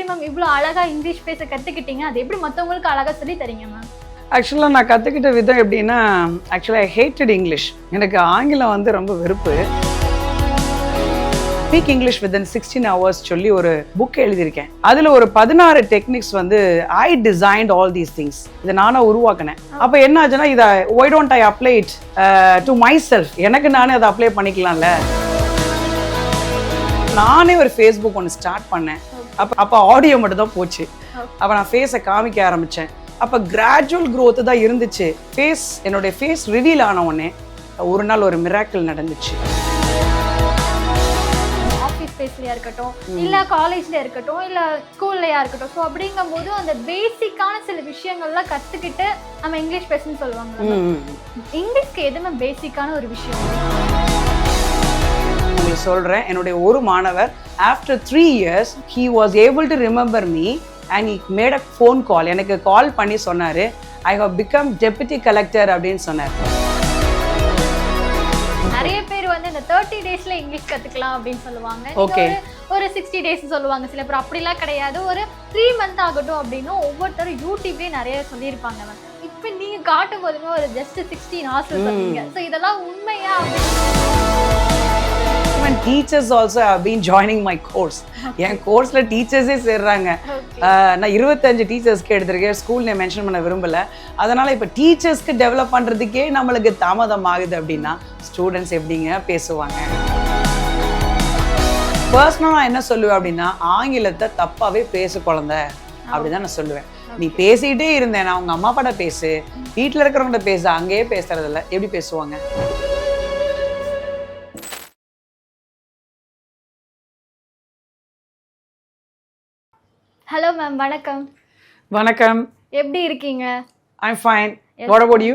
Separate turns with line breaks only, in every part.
எப்படி மேம் இவ்வளோ அழகா இங்கிலீஷ் பேச கற்றுக்கிட்டீங்க? அது எப்படி மற்றவங்களுக்கு அழகாக சொல்லி தரீங்க மேம்?
ஆக்சுவலாக நான் கற்றுக்கிட்ட விதம் எப்படின்னா, ஆக்சுவலாக ஐ ஹேட்டட் இங்கிலீஷ். எனக்கு ஆங்கிலம் வந்து ரொம்ப வெறுப்பு. ஸ்பீக் இங்கிலீஷ் வித்தின் 16 hours சொல்லி ஒரு புக் எழுதியிருக்கேன். அதில் ஒரு 16 டெக்னிக்ஸ் வந்து ஐ டிசைன்ட் ஆல் தீஸ் திங்ஸ். இதை நானாக உருவாக்கினேன். அப்போ என்ன ஆச்சுன்னா, இதை why don't I apply it to my self, எனக்கு நானே அதை அப்ளை பண்ணிக்கலாம்ல. நானே ஒரு ஃபேஸ்புக் ஒன்று ஸ்டார்ட் பண்ணேன். அப்போ ஆடியோ மட்டும் தான் போச்சு. அப்போ நான் ஃபேஸை காமிக்க ஆரம்பித்தேன். அப்போ கிராஜுவல் க்ரோத்து தான் இருந்துச்சு. என்னுடைய ஃபேஸ் ரிவீல் ஆன உடனே ஒரு நாள் ஒரு மிராக்கிள் நடந்துச்சு.
ஸ்பேஸ்லயா இருக்கட்டும், இல்ல காலேஜ்ல இருக்கட்டும், இல்ல ஸ்கூல்லயா இருக்கட்டும், ஸோ அப்படிங்கும்போது அந்த பேசிக்கான சில விஷயங்கள்லாம் கத்துக்கிட்டு நம்ம இங்கிலீஷ் பேசணும்னு சொல்லுவாங்க. இங்கிலீஷ்க்கு எதுவுமே பேசிக்கான ஒரு விஷயம்
உங்களுக்கு சொல்றேன். என்னுடைய ஒரு மாணவர் after 3 years he was able to remember me and he made a phone call. எனக்கு கால் பண்ணி சொன்னாரு, I have become deputy collector அப்படின்னு சொன்னார்.
நிறைய பேர் வந்து இந்த 30 daysல இங்கிலீஷ் கத்துக்கலாம் அப்படின்னு சொல்லுவாங்க. ஒரு 60 days சொல்லுவாங்க. சில பேர் அப்படிலாம் கிடையாது, ஒரு 3 month ஆகட்டும் அப்படின்னு ஒவ்வொருத்தரும் யூடியூப்லயே நிறைய சொல்லியிருப்பாங்க. இப்போ நீங்க காட்டும் போதுமே ஒரு ஜஸ்ட் 16 hours சொன்னீங்க. ஸோ இதெல்லாம் உண்மையா?
Even teachers also have been joining my course. என் கோர்ஸ்ல டீச்சர்ஸே சேர்றாங்க. நான் 25 டீச்சர்ஸ்க்கு எடுத்திருக்கேன். ஸ்கூல் நேம் மென்ஷன் பண்ண விரும்பல. அதனால இப்போ டீச்சர்ஸ்க்கு டெவலப் பண்றதுக்கே நம்மளுக்கு தாமதம் ஆகுது அப்படின்னா ஸ்டூடெண்ட்ஸ் எப்படிங்க பேசுவாங்க? பர்சனலாக நான் என்ன சொல்லுவேன் அப்படின்னா, ஆங்கிலத்தை தப்பாவே பேசு குழந்தை அப்படிதான் நான் சொல்லுவேன். நீ பேசிக்கிட்டே இருந்தேன், நான் உங்க அம்மா அப்பாட்ட பேசு, வீட்டில் இருக்கிறவங்கள்ட்ட பேசு, அங்கேயே பேசுறதில்ல, எப்படி பேசுவாங்க?
ஹலோ மேம், வணக்கம்.
வணக்கம்.
எப்படி இருக்கீங்க?
I'm fine. What about you?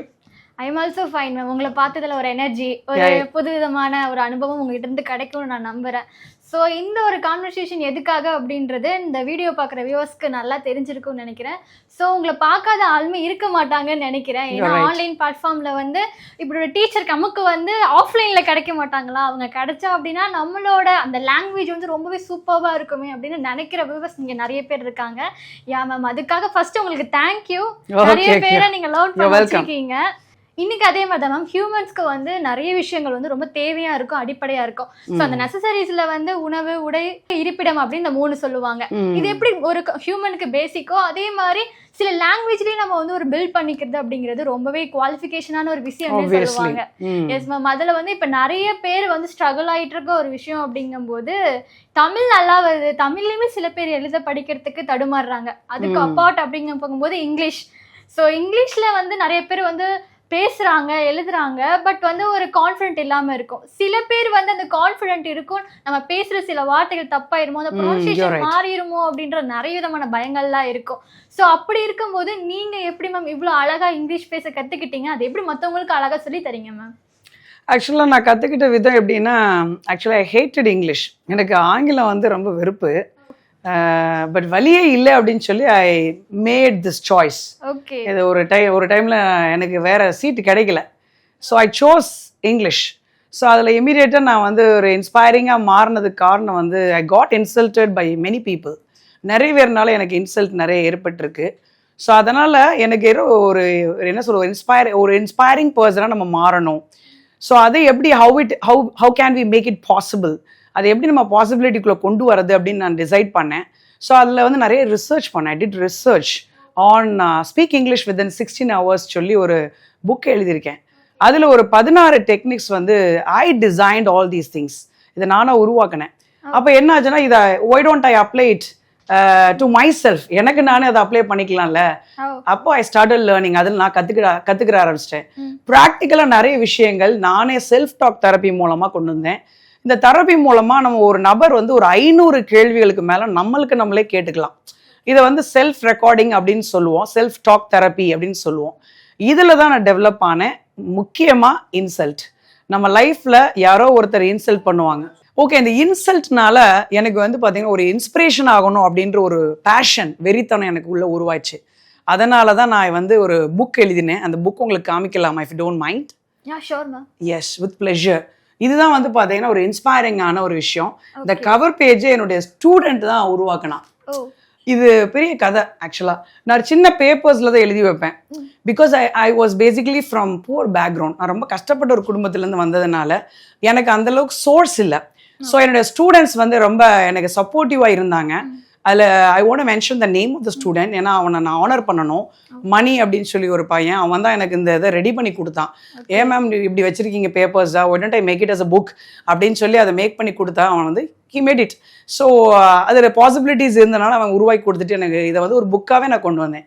I am also fine ma'am. உங்களை பார்த்ததுல ஒரு எனர்ஜி, ஒரு புதுவிதமான ஒரு அனுபவம் உங்ககிட்ட இருந்து கிடைக்கும்னு நான் நம்புறேன். ஸோ இந்த ஒரு கான்வர்சேஷன் எதுக்காக அப்படின்றது இந்த வீடியோ பார்க்குற வியூவர்ஸ்க்கு நல்லா தெரிஞ்சிருக்கும்னு நினைக்கிறேன். ஸோ உங்களை பார்க்காத ஆளுமே இருக்க மாட்டாங்கன்னு நினைக்கிறேன். ஏன்னா ஆன்லைன் பிளாட்ஃபார்ம்ல வந்து இப்படி ஒரு டீச்சர் நமக்கு வந்து ஆஃப்லைன்ல கிடைக்க மாட்டாங்களா? அவங்க கிடைச்சா அப்படின்னா நம்மளோட அந்த லாங்குவேஜ் வந்து ரொம்பவே சூப்பராக இருக்குமே அப்படின்னு நினைக்கிற வியூவர்ஸ் இங்கே நிறைய பேர் இருக்காங்க. யா மேம், அதுக்காக ஃபர்ஸ்ட் உங்களுக்கு தேங்க்யூ. நிறைய பேரை நீங்கள் லர்ன் பண்ண வச்சிருக்கீங்க. இன்னைக்கு அதே மாதிரி தான் மேம், ஹியூமன்ஸ்க்கு வந்து நிறைய விஷயங்கள் வந்து ரொம்ப தேவையா இருக்கும், அடிப்படையா இருக்கும். ஸோ அந்த நெசசரிஸ்ல வந்து உணவு, உடை, இருப்பிடம் அப்படின்னு இந்த 3 சொல்லுவாங்க. இது எப்படி ஒரு ஹியூமனுக்கு பேசிக்கோ அதே மாதிரி சில லாங்குவேஜ்லயே நம்ம வந்து ஒரு பில்ட் பண்ணிக்கிறது அப்படிங்கிறது ரொம்பவே குவாலிஃபிகேஷனான ஒரு விஷயம் சொல்லுவாங்க. எஸ் மேம், அதுல வந்து இப்ப நிறைய பேர் வந்து ஸ்ட்ரகிள் ஆயிட்டு இருக்க ஒரு விஷயம் அப்படிங்கும்போது, தமிழ் நல்லா வருது, தமிழ்லயுமே சில பேர் எழுத படிக்கிறதுக்கு தடுமாறுறாங்க. அதுக்கு அப்பார்ட் அப்படிங்க போகும்போது இங்கிலீஷ். ஸோ இங்கிலீஷ்ல வந்து நிறைய பேர் வந்து பேசுறாங்க, எழுதுறாங்க, பட் வந்து ஒரு கான்ஃபிடென்ட் இல்லாம இருக்கும். சில பேர் வந்து அந்த கான்ஃபிடென்ட் இருக்கும், நம்ம பேசுற சில வார்த்தைகள் தப்பாயிருமோ, அந்த ப்ரொனன்சியேஷன் மாறிடுமோ அப்படின்ற நிறைய விதமான பயங்கள்லாம் இருக்கும். ஸோ அப்படி இருக்கும்போது நீங்க எப்படி மேம் இவ்வளோ அழகா இங்கிலீஷ் பேச கத்துக்கிட்டீங்க? அது எப்படி மற்றவங்களுக்கு அழகா சொல்லி தரீங்க மேம்?
ஆக்சுவலாக நான் கற்றுக்கிட்ட விதம் எப்படின்னா, ஆக்சுவலாக ஐ ஹேட்டட் இங்கிலீஷ். எனக்கு ஆங்கிலம் வந்து ரொம்ப வெறுப்பு. பட் வழியே இல்லை அப்படின்னு சொல்லி ஐ மேட் திஸ் சாய்ஸ். இது ஒரு டைமில் எனக்கு வேறு சீட்டு கிடைக்கல. So I chose English. So அதில் இமீடியட்டாக நான் வந்து ஒரு இன்ஸ்பைரிங்காக மாறினதுக்கு காரணம் வந்து I got insulted by many people. நிறைய பேர்னால எனக்கு இன்சல்ட் நிறைய ஏற்பட்டிருக்கு. ஸோ அதனால் எனக்கு ஒரு என்ன சொல்ற ஒரு இன்ஸ்பைரிங் பர்சனாக நம்ம மாறணும். ஸோ அதை எப்படி how can we make it possible, அதை எப்படி நம்ம பாசிபிலிட்டிக்குள்ளே கொண்டு வரது அப்படின்னு நான் டிசைட் பண்ணேன். ஸோ அதில் வந்து நிறைய ரிசர்ச் பண்ணேன். I did research on speak English within 16 hours சொல்லி ஒரு புக் எழுதியிருக்கேன். அதில் ஒரு 16 டெக்னிக்ஸ் வந்து ஐ டிசைன்ட் ஆல் தீஸ் திங்ஸ். இதை நானாக உருவாக்கினேன். அப்போ என்ன ஆச்சுன்னா, இதை why don't I apply it to my self, எனக்கு நானே அதை அப்ளை பண்ணிக்கலாம்ல. அப்போ ஐ ஸ்டார்டட் லேர்னிங். அதில் நான் கற்றுக்கிற ஆரம்பிச்சிட்டேன். ப்ராக்டிக்கலாக நிறைய விஷயங்கள் நானே செல்ஃப் டாக் தெரப்பி மூலமாக கொண்டு வந்தேன். இந்த தெரப்பி மூலமாக நம்ம ஒரு நபர் வந்து ஒரு 500 கேள்விகளுக்கு மேலே நம்மளே கேட்டுக்கலாம். இதை வந்து செல்ஃப் ரெக்கார்டிங் அப்படின்னு சொல்லுவோம், செல்ஃப் டாக் தெரப்பி அப்படின்னு சொல்லுவோம். இதில் தான் நான் டெவலப் ஆனேன். முக்கியமாக இன்சல்ட். நம்ம லைஃப்பில் யாரோ ஒருத்தர் இன்சல்ட் பண்ணுவாங்க. ஓகே, இந்த இன்சல்ட்னால எனக்கு வந்து பார்த்தீங்கன்னா ஒரு இன்ஸ்பிரேஷன் ஆகணும் அப்படின்ற ஒரு பேஷன், வெறித்தனம் எனக்கு உள்ள உருவாச்சு. அதனால தான் நான் வந்து ஒரு புக் எழுதினேன். அந்த புக் உங்களுக்கு காமிக்கலாமா, if you don't mind? Yes, with pleasure. இதுதான் வந்து பார்த்தீங்கன்னா ஒரு இன்ஸ்பைரிங்கான ஒரு விஷயம். இந்த கவர் பேஜை என்னுடைய ஸ்டூடெண்ட் தான் உருவாக்கினான். இது பெரிய கதை ஆக்சுவலாக. நான் சின்ன பேப்பர்ஸில் தான் எழுதி வைப்பேன். Because I was basically from poor background. நான் ரொம்ப கஷ்டப்பட்ட ஒரு குடும்பத்துலேருந்து வந்ததுனால எனக்கு அந்தளவுக்கு சோர்ஸ் இல்லை. ஸோ என்னோட ஸ்டூடெண்ட்ஸ் வந்து ரொம்ப எனக்கு சப்போர்ட்டிவாக இருந்தாங்க. அதில் I want mention the name of the student. ஏன்னா அவனை நான் ஆனர் பண்ணணும். மணி அப்படின்னு சொல்லி ஒரு பையன், அவன் தான் எனக்கு இந்த இதை ரெடி பண்ணி கொடுத்தான். ஏன் மேம் இப்படி வச்சிருக்கீங்க பேப்பர்ஸா, one I make it as a book அப்படின்னு சொல்லி அதை மேக் பண்ணி கொடுத்தா அவன் வந்து ஹி மேட் இட். ஸோ அதில் பாசிபிலிட்டிஸ் இருந்தனால அவன் உருவாக்கி கொடுத்துட்டு எனக்கு இதை வந்து ஒரு புக்காகவே நான் கொண்டு வந்தேன்.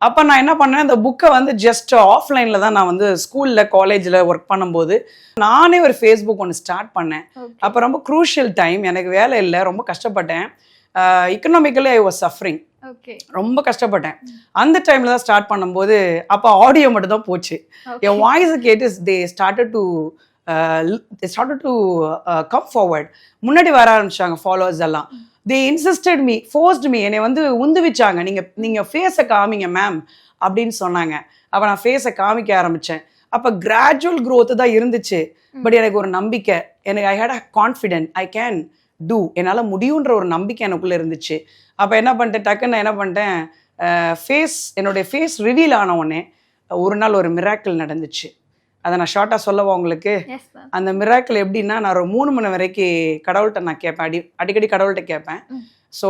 அப்போ நான் என்ன பண்ணேன், அந்த புக்கை வந்து ஜஸ்ட் ஆஃப்லைனில் தான் நான் வந்து ஸ்கூலில் காலேஜில் ஒர்க் பண்ணும்போது நானே ஒரு ஃபேஸ்புக் ஒன்று ஸ்டார்ட் பண்ணேன். அப்போ ரொம்ப க்ரூஷியல் டைம், எனக்கு வேலை இல்லை, ரொம்ப கஷ்டப்பட்டேன். எக்கனாமிக்கலி ஐ வாஸ் சஃபரிங், ரொம்ப கஷ்டப்பட்டேன். அந்த டைம்ல தான் ஸ்டார்ட் பண்ணும்போது அப்போ ஆடியோ மட்டும் தான் போச்சு. என் வாய்ஸ் கேட்டு they started to come forward. முன்னாடி வர ஆரம்பிச்சாங்க ஃபாலோவர்ஸ் எல்லாம். தே இன்சிஸ்டட் மீ, ஃபோர்ஸ்ட் மீ, என்னை வந்து உந்துவிச்சாங்க. நீங்க ஃபேஸை காமிங்க மேம் அப்படின்னு சொன்னாங்க. அப்போ நான் ஃபேஸை காமிக்க ஆரம்பிச்சேன். அப்போ கிராஜுவல் க்ரோத்து தான் இருந்துச்சு. பட் எனக்கு ஒரு நம்பிக்கை, எனக்கு I had a confident, I can do, என்னால் முடியுன்ற ஒரு நம்பிக்கை எனக்குள்ளே இருந்துச்சு. அப்போ என்ன பண்ணிட்டேன், டக்குன்னு நான் என்ன பண்ணிட்டேன், என்னுடைய ஃபேஸ் ரிவீல் ஆன உடனே ஒரு நாள் ஒரு மிராக்கிள் நடந்துச்சு. அதை நான் ஷார்ட்டாக சொல்லவா உங்களுக்கு? அந்த மிராக்கிள் எப்படின்னா, நான் ஒரு 3 மணி வரைக்கும் கடவுள்கிட்ட நான் கேட்பேன், அடிக்கடி கடவுள்கிட்ட கேட்பேன். So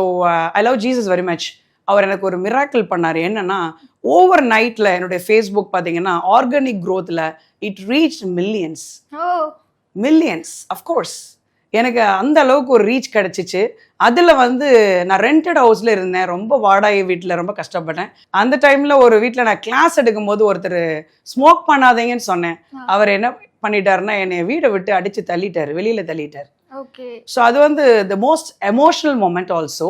I love Jesus very much. அவர் எனக்கு ஒரு மிராக்கிள் பண்ணார். என்னன்னா, ஓவர் நைட்டில் என்னுடைய ஃபேஸ்புக் பார்த்தீங்கன்னா ஆர்கானிக் க்ரோத்தில் இட் ரீச் மில்லியன்ஸ். அஃப்கோர்ஸ் எனக்கு அந்த அளவுக்கு ஒரு ரீச் கிடச்சிச்சு. அதில் வந்து நான் ரெண்டட் ஹவுஸில் இருந்தேன், ரொம்ப வாடகை வீட்டில் ரொம்ப கஷ்டப்பட்டேன். அந்த டைமில் ஒரு வீட்டில் நான் கிளாஸ் எடுக்கும்போது ஒருத்தர் ஸ்மோக் பண்ணாதீங்கன்னு சொன்னேன். அவர் என்ன பண்ணிட்டாருன்னா, என்னை வீடை விட்டு அடித்து தள்ளிட்டார், வெளியில் தள்ளிட்டார். ஸோ அது வந்து the most emotional moment also.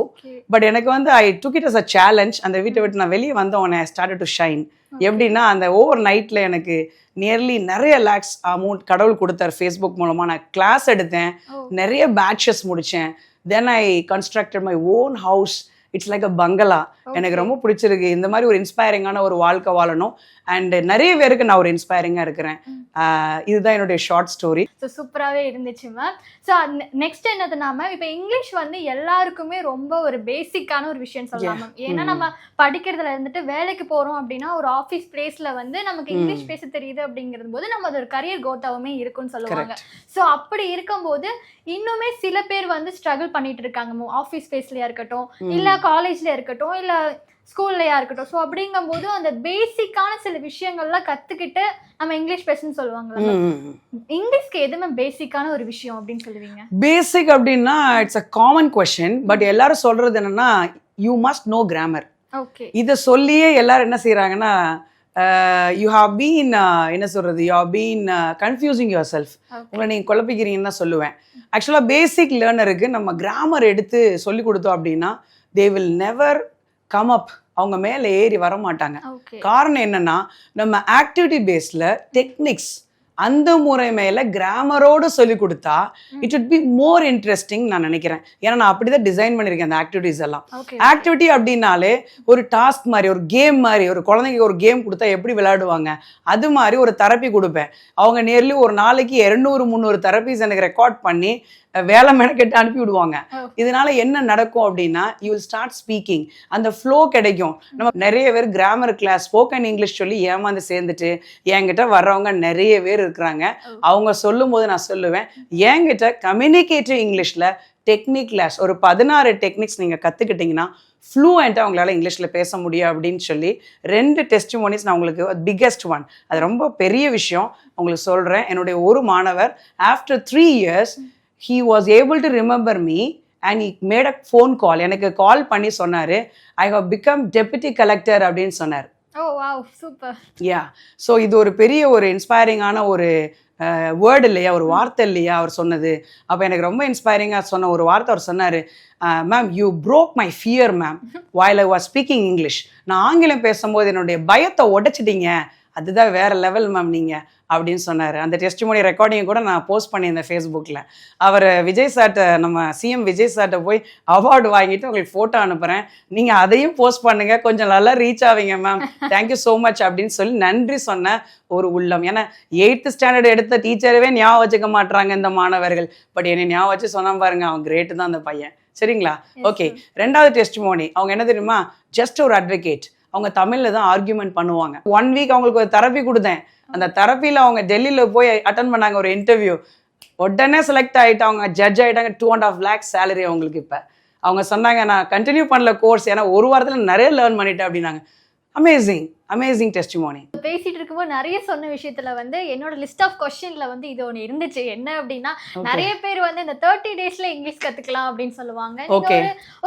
But எனக்கு வந்து I took it as a challenge. அந்த வீட்டை விட்டு நான் வெளியே வந்தவொடனே ஐ ஸ்டார்டட் டு ஷைன். எப்படின்னா, அந்த ஓவர் நைட்டில் எனக்கு நியர்லி நிறைய லேக்ஸ் அமௌண்ட் கடவுள் கொடுத்தார் ஃபேஸ்புக் மூலமாக. நான் கிளாஸ் எடுத்தேன், நிறைய பேட்சஸ் முடித்தேன். Then I constructed my own house. It's like a bungalow. எனக்கு ரொம்ப பிடிச்சிருக்கு. இந்த மாதிரி ஒரு இன்ஸ்பைரிங்கான ஒரு வாழ்க்கை வாழணும். அண்ட் நிறைய பேருக்கு நான் ஒரு இன்ஸ்பைரிங்காக இருக்கிறேன். இதுதான் என்னுடைய ஷார்ட் ஸ்டோரி.
ஸோ சூப்பராகவே இருந்துச்சு மேம். ஸோ நெக்ஸ்ட் என்னதுன்னா மேம், இப்போ இங்கிலீஷ் வந்து எல்லாருக்குமே ரொம்ப ஒரு பேசிக்கான ஒரு விஷயம் சொல்லலாம் மேம். ஏன்னா நம்ம படிக்கிறதுல இருந்துட்டு வேலைக்கு போகிறோம் அப்படின்னா ஒரு ஆஃபீஸ் பிளேஸில் வந்து நமக்கு இங்கிலீஷ் பேச தெரியுது அப்படிங்கிறது போது நம்ம அது ஒரு கரியர் கோத்தாவுமே இருக்குன்னு சொல்லுவாங்க. ஸோ அப்படி இருக்கும்போது இன்னுமே சில பேர் வந்து ஸ்ட்ரகிள் பண்ணிட்டு இருக்காங்க, ஆஃபீஸ் ஸ்பேஸ்லயா இருக்கட்டும், இல்லை காலேஜ்ல இருக்கட்டும், இல்லை ஸ்கூல்லையா இருக்கட்டும். ஸோ அப்படிங்கும்போது அந்த பேசிக்கான சில விஷயங்கள்லாம் கற்றுக்கிட்டு நம்ம இங்கிலீஷ் பேசணும்னு சொல்லுவாங்களா? இங்கிலீஷ்க்கு எதுவுமே பேசிக்கான ஒரு விஷயம் அப்படின்னு சொல்லுவீங்க?
பேசிக் அப்படின்னா it's a common question. But எல்லாரும் சொல்றது என்னன்னா, யூ மஸ்ட் நோ கிராமர். இதை சொல்லியே எல்லாரும் என்ன செய்யறாங்கன்னா, யூ ஹாவ் பீன் என்ன சொல்றது, you have been confusing your self. உங்களை நீங்கள் குழப்பிக்கிறீங்கன்னு தான் சொல்லுவேன். ஆக்சுவலாக பேசிக் லேர்னருக்கு நம்ம கிராமர் எடுத்து சொல்லி கொடுத்தோம் அப்படின்னா தே வில் நெவர் கம் அப், அவங்க மேலே ஏறி வர மாட்டாங்க. காரணம் என்னன்னா, நம்ம ஆக்டிவிட்டி பேஸ்ல டெக்னிக்ஸ் அந்த முறை மேல கிராமரோடு சொல்லி கொடுத்தா it would be more interesting நான் நினைக்கிறேன். ஏன்னா நான் அப்படிதான் டிசைன் பண்ணியிருக்கேன் அந்த ஆக்டிவிட்டிஸ் எல்லாம். ஆக்டிவிட்டி அப்படின்னாலே ஒரு டாஸ்க் மாதிரி, ஒரு கேம் மாதிரி. ஒரு குழந்தைங்க ஒரு கேம் கொடுத்தா எப்படி விளையாடுவாங்க, அது மாதிரி ஒரு தெரப்பி கொடுப்பேன். அவங்க நியர்லி ஒரு நாளைக்கு 200-300 தெரப்பிஸ் எனக்கு ரெக்கார்ட் பண்ணி வேலை மெனக்கெட்டு அனுப்பி விடுவாங்க. இதனால என்ன நடக்கும் அப்படின்னா, யூ வில் ஸ்டார்ட் ஸ்பீக்கிங், அந்த ஃப்ளோ கிடைக்கும். நம்ம நிறைய பேர் கிராமர் கிளாஸ், ஸ்போக்கன் இங்கிலீஷ் சொல்லி ஏமாந்து சேர்ந்துட்டு என்கிட்ட வர்றவங்க நிறைய பேர் இருக்கிறாங்க. அவங்க சொல்லும் போது நான் சொல்லுவேன், என்கிட்ட கம்யூனிகேட்டிவ் இங்கிலீஷ்ல டெக்னிக் கிளாஸ் ஒரு 16 டெக்னிக்ஸ் நீங்கள் கற்றுக்கிட்டிங்கன்னா ஃப்ளூயண்ட்டாக அவங்களால இங்கிலீஷில் பேச முடியும் அப்படின்னு சொல்லி 2 டெஸ்டிமோனிஸ் நான் உங்களுக்கு பிக்கெஸ்ட் ஒன், அது ரொம்ப பெரிய விஷயம் உங்களுக்கு சொல்கிறேன். என்னுடைய ஒரு மாணவர் after 3 years he was able to remember me and he made a phone call. எனக்கு கால் பண்ணி சொன்னார், I have become deputy collector அப்படின்னு சொன்னார்.
Oh wow, super.
Yeah, so இது ஒரு பெரிய ஒரு இன்ஸ்பைரிங்கான ஒரு வேர்டு இல்லையா, ஒரு வார்த்தை இல்லையா அவர் சொன்னது. அப்போ எனக்கு ரொம்ப இன்ஸ்பைரிங்காக சொன்ன ஒரு வார்த்தை அவர் சொன்னார், ma'am you Broek my fear ma'am while I was speaking English. நான் ஆங்கிலம் பேசும்போது என்னுடைய பயத்தை உடைச்சிட்டீங்க, அதுதான் வேற லெவல் மேம் நீங்கள் அப்படின்னு சொன்னார். அந்த டெஸ்டிமோனி ரெக்கார்டிங் கூட நான் போஸ்ட் பண்ணியிருந்தேன் ஃபேஸ்புக்கில். அவர் விஜய் சார்ட்ட, நம்ம சிஎம் விஜய் சார்ட்ட போய் அவார்டு வாங்கிட்டு உங்களுக்கு ஃபோட்டோ அனுப்புகிறேன், நீங்கள் அதையும் போஸ்ட் பண்ணுங்கள், கொஞ்சம் நல்லா ரீச் ஆவீங்க மேம், தேங்க்யூ ஸோ மச் அப்படின்னு சொல்லி நன்றி சொன்ன ஒரு உள்ளம். ஏன்னா 8th ஸ்டாண்டர்ட் எடுத்த டீச்சரவே ஞாபகம் வச்சுக்க மாட்டாங்க இந்த மாணவர்கள். பட் என்னை ஞாபகம் வச்சு சொன்னா பாருங்க, அவன் கிரேட்டு தான் அந்த பையன். சரிங்களா? ஓகே, ரெண்டாவது டெஸ்டிமோனி அவங்க என்ன தெரியுமா, ஜஸ்ட் ஒரு அட்வொகேட். அவங்க தமிழ்ல தான் ஆர்கியூமெண்ட் பண்ணுவாங்க. 1 வீக் அவங்களுக்கு ஒரு தெரப்பி கொடுத்தேன். அந்த தெரப்பியில் அவங்க டெல்லியில போய் அட்டன் பண்ணாங்க ஒரு இன்டர்வியூ. உடனே செலக்ட் ஆகிட்டு அவங்க ஜட்ஜ் ஆகிட்டாங்க. 2.5 lakh சேலரி அவங்களுக்கு. இப்போ அவங்க சொன்னாங்க நான் கண்டினியூ பண்ணல கோர்ஸ், ஏன்னா ஒரு வாரத்தில் நிறைய லேர்ன் பண்ணிட்டேன் அப்படின்னாங்க. Amazing testimony.
பேசிட்டு இருக்கும்போது நிறைய சொன்ன விஷயத்துல வந்து என்னோட லிஸ்ட் ஆஃப் கொஸ்டின்ல வந்து இது ஒன்று இருந்துச்சு. என்ன அப்படின்னா, நிறைய பேர் வந்து இந்த 30 daysல இங்கிலீஷ் கத்துக்கலாம் அப்படின்னு சொல்லுவாங்க.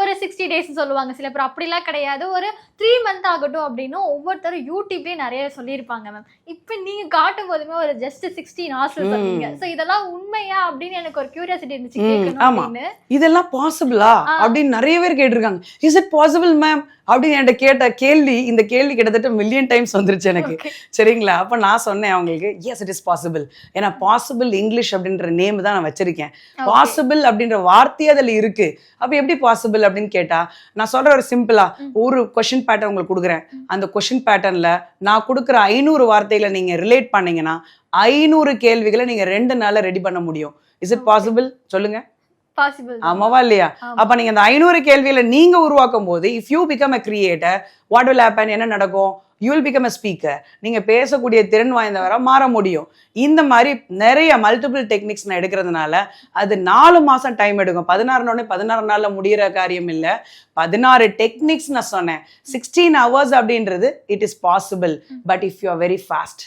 ஒரு 60 days சொல்லுவாங்க. சில பேர் அப்படிலாம் கிடையாது, ஒரு 3 month ஆகட்டும் அப்படின்னு ஒவ்வொருத்தரும் யூடியூப்லயே நிறைய சொல்லியிருப்பாங்க மேம். இப்போ நீங்க காட்டும் போதுமே ஒரு ஜஸ்ட் 16 hours சொன்னீங்க. ஸோ இதெல்லாம் உண்மையா அப்படின்னு எனக்கு ஒரு கியூரியாசிட்டி இருந்துச்சு கேட்கணும் அப்படின்னு. இதெல்லாம்
பாசிபிளா அப்படின்னு நிறைய பேர் கேட்டிருக்காங்க. இஸ் இட் பாசிபிள் மேம் அப்படின்னு என்கிட்ட கேட்ட கேள்வி, இந்த கேள்வி கிட்டத்தட்ட மில்லியன் டைம்ஸ் வந்துருச்சு எனக்கு. சரிங்களா? அப்ப நான் சொன்னேன் அவங்களுக்கு, எஸ் இட் இஸ் பாசிபிள். ஏன்னா பாசிபிள் இங்கிலீஷ் அப்படின்ற நேம் தான் நான் வச்சிருக்கேன். பாசிபிள் அப்படின்ற வார்த்தையே அதுல இருக்கு. அப்ப எப்படி பாசிபிள் அப்படின்னு கேட்டா, நான் சொல்ற ஒரு சிம்பிளா ஒரு கொஸ்டின் பேட்டர்ன் உங்களுக்கு கொடுக்குறேன். அந்த கொஸ்டின் பேட்டர்ன்ல நான் கொடுக்குற 500 வார்த்தைகளை நீங்க ரிலேட் பண்ணீங்கன்னா 500 கேள்விகளை நீங்க 2 நாள்ல ரெடி பண்ண முடியும். Is it possible? சொல்லுங்க. ஆமாவா இல்லையா? அப்ப நீங்க அந்த 500 கேள்விகளை நீங்க உருவாக்கும் போது, if you become a creator, what will happen? என்ன நடக்கும்? You will become a speaker. நீங்க பேசக்கூடிய திறன் வாய்ந்தவரா மாற முடியும். இந்த மாதிரி நிறைய மல்டிபிள் டெக்னிக்ஸ் நான் எடுக்கிறதுனால அது 4 மாசம் டைம் எடுக்கும். 16 நாள்ல முடிகிற காரியம் இல்லை. 16 டெக்னிக்ஸ் நான் சொன்னேன். 16 hours அப்படின்றது it is possible. But if you are very fast,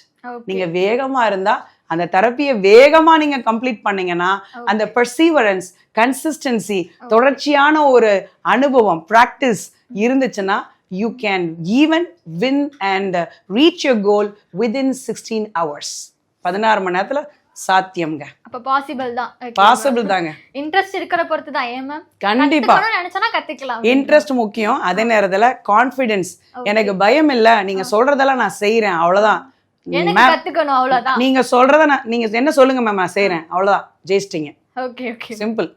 நீங்க வேகமா இருந்தா அந்த தெரப்பியை வேகமா நீங்க கம்ப்ளீட் பண்ணீங்கன்னா, அந்த பர்சீவரன்ஸ், கன்சிஸ்டன்சி, தொடர்ச்சியான ஒரு அனுபவம், பிராக்டிஸ் இருந்துச்சுன்னா, you can even win and reach your goal within 16 hours. 16 மணி நேரத்துல சாத்தியம்ங்க.
அப்ப பாசிபிள் தான்.
பாசிபிள் தாங்க.
இன்ட்ரெஸ்ட் இருக்கிற பொறுத்து தான். ஏன் மேம்?
கண்டிப்பா
நினைச்சனா கத்துக்கலாம்.
இன்ட்ரெஸ்ட் முக்கியம். அதே நேரத்துல கான்ஃபிடன்ஸ். எனக்கு பயம் இல்ல, நீங்க சொல்றதெல்லாம் நான் செய்யறேன், அவ்வளவுதான்.
கத்துக்கணும், அவ்வளவுதான்.
நீங்க சொல்றத நீங்க என்ன சொல்லுங்க மேம், நான் செய்யறேன், அவ்வளவுதான். ஜெயிச்சிட்டீங்க.
Okay okay,
simple.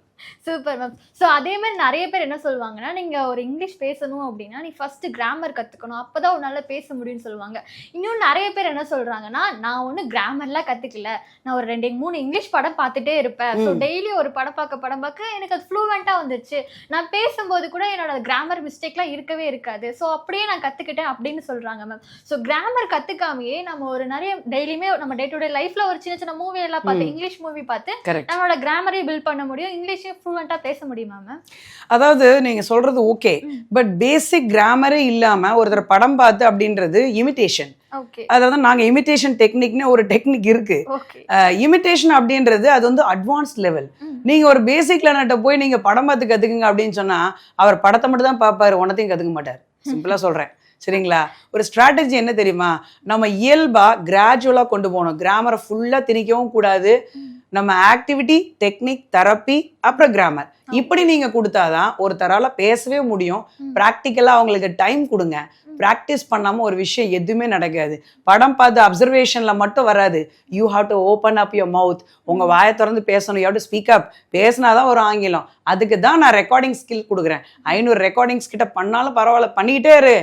Super ma'am. So அதே மாதிரி நிறைய பேர் என்ன சொல்லுவாங்கன்னா, நீங்கள் ஒரு இங்கிலீஷ் பேசணும் அப்படின்னா நீ ஃபஸ்ட்டு கிராமர் கற்றுக்கணும், அப்போ தான் உன்னால் பேச முடியும்னு சொல்லுவாங்க. இன்னும் நிறைய பேர் என்ன சொல்கிறாங்கன்னா, நான் ஒன்றும் கிராமர்லாம் கற்றுக்கல, நான் ஒரு 2-3 இங்கிலீஷ் படம் பார்த்துட்டே இருப்பேன். ஸோ டெய்லி ஒரு படம் பார்க்க எனக்கு அது ஃப்ளூவெண்ட்டாக வந்துச்சு. நான் பேசும்போது கூட என்னோட கிராமர் மிஸ்டேக்லாம் இருக்கவே இருக்காது. ஸோ அப்படியே நான் கற்றுக்கிட்டேன் அப்படின்னு சொல்கிறாங்க மேம். ஸோ கிராமர் கற்றுக்காமையே நம்ம ஒரு நிறைய டெய்லியுமே நம்ம டே டு டே லைஃப்பில் ஒரு சின்ன சின்ன மூவி எல்லாம் பார்த்து, இங்கிலீஷ் மூவி பார்த்து நம்மளோட கிராமரை பில்ட் பண்ண முடியும். இங்கிலீஷ் ஃப்ளூவெண்டா பேச முடியுமா மேம்?
அதாவது நீங்க சொல்றது ஓகே, பட் பேசிக் கிராமரே இல்லாம ஒருத்தர் படம் பார்த்து அப்படின்றது இமிடேஷன். அதாவது நாங்க இமிடேஷன் டெக்னிக்னு ஒரு டெக்னிக் இருக்கு. இமிடேஷன் அப்படின்றது அது வந்து அட்வான்ஸ்ட் லெவல். நீங்க ஒரு பேசிக் லேர்னர்ட்ட போய் நீங்க படம் பார்த்து கத்துக்குங்க அப்படின்னு சொன்னா அவர் படத்தை மட்டும் தான் பார்ப்பாரு, ஒன்னத்தையும் கத்துக்க மாட்டார். சிம்பிளா சொல்றேன், சரிங்களா? ஒரு ஸ்ட்ராட்டஜி என்ன தெரியுமா, நம்ம இயல்பா கிராஜுவலா கொண்டு போகணும். கிராமரை ஃபுல்லா திணிக்கவும் கூடாது. நம்ம ஆக்டிவிட்டி, டெக்னிக், தெரப்பி, அப்புறம் கிராமர், இப்படி நீங்க கொடுத்தாதான் ஒருத்தரால பேசவே முடியும். பிராக்டிக்கலா அவங்களுக்கு டைம் கொடுங்க. ப்ராக்டிஸ் பண்ணாமல் ஒரு விஷயம் எதுவுமே நடக்காது. படம் பார்த்து அப்சர்வேஷன்ல மட்டும் வராது. You have to open up your mouth. உங்கள் வாயை திறந்து பேசணும். You have to speak up. பேசினாதான் ஒரு ஆங்கிலம். அதுக்கு தான் நான் ரெக்கார்டிங் ஸ்கில் கொடுக்குறேன். 500 ரெக்கார்டிங்ஸ் கிட்ட பண்ணாலும் பரவாயில்ல, பண்ணிக்கிட்டே இரு.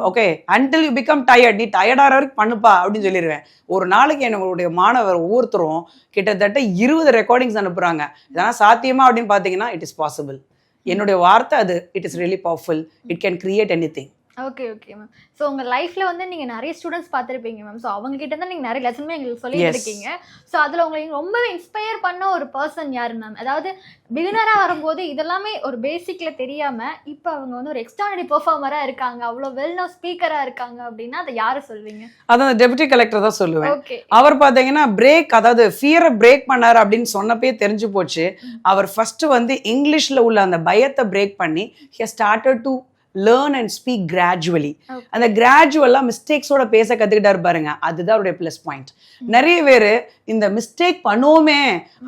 Okay, until you become tired. நீ டயர்டாகிற வரைக்கும் பண்ணுப்பா அப்படின்னு சொல்லிடுவேன். ஒரு நாளைக்கு என்னுடைய மாணவர் ஒவ்வொருத்தரும் கிட்டத்தட்ட 20 ரெக்கார்டிங்ஸ் அனுப்புகிறாங்க. இதெல்லாம் சாத்தியமா அப்படின்னு பார்த்தீங்கன்னா இட் இஸ் பாசிபிள். என்னுடைய வார்த்தை அது. It is really powerful. It can create anything.
Okay okay ma'am. So உங்கள் லைஃப்பில் வந்து நீங்கள் நிறைய ஸ்டூடெண்ட்ஸ் பார்த்துருப்பீங்க மேம். ஸோ அவங்ககிட்ட தான் நீங்கள் நிறைய லெசனுமே எங்களுக்கு சொல்லியிருக்கீங்க. ஸோ அதில் உங்களுக்கு ரொம்பவே இன்ஸ்பயர் பண்ண ஒரு பர்சன் யார் மேம்? அதாவது பிகினராக வரும்போது இதெல்லாமே ஒரு பேசிக்கில் தெரியாமல் இப்போ அவங்க வந்து ஒரு எக்ஸ்ட்ரானரி பெர்ஃபார்மராக இருக்காங்க, அவ்வளோ வெல் நோ ஸ்பீக்கராக இருக்காங்க அப்படின்னா அதை யாரை சொல்வீங்க?
அதான் டெப்யூட்டி கலெக்டர் தான் சொல்லுவேன். ஓகே, அவர் பார்த்தீங்கன்னா பிரேக், அதாவது ஃபியரை பிரேக் பண்ணார் அப்படின்னு சொன்னப்பே தெரிஞ்சு போச்சு. அவர் ஃபர்ஸ்ட் வந்து இங்கிலீஷில் உள்ள அந்த பயத்தை பிரேக் பண்ணி he started to learn and speak gradually. அந்த கிராஜுவலா மிஸ்டேக்ஸோட பேச கத்துக்கிட்டாரு பாருங்க, அதுதான் அவருடைய பிளஸ் பாயிண்ட். நிறைய பேர் இந்த மிஸ்டேக் பண்ணுவோமே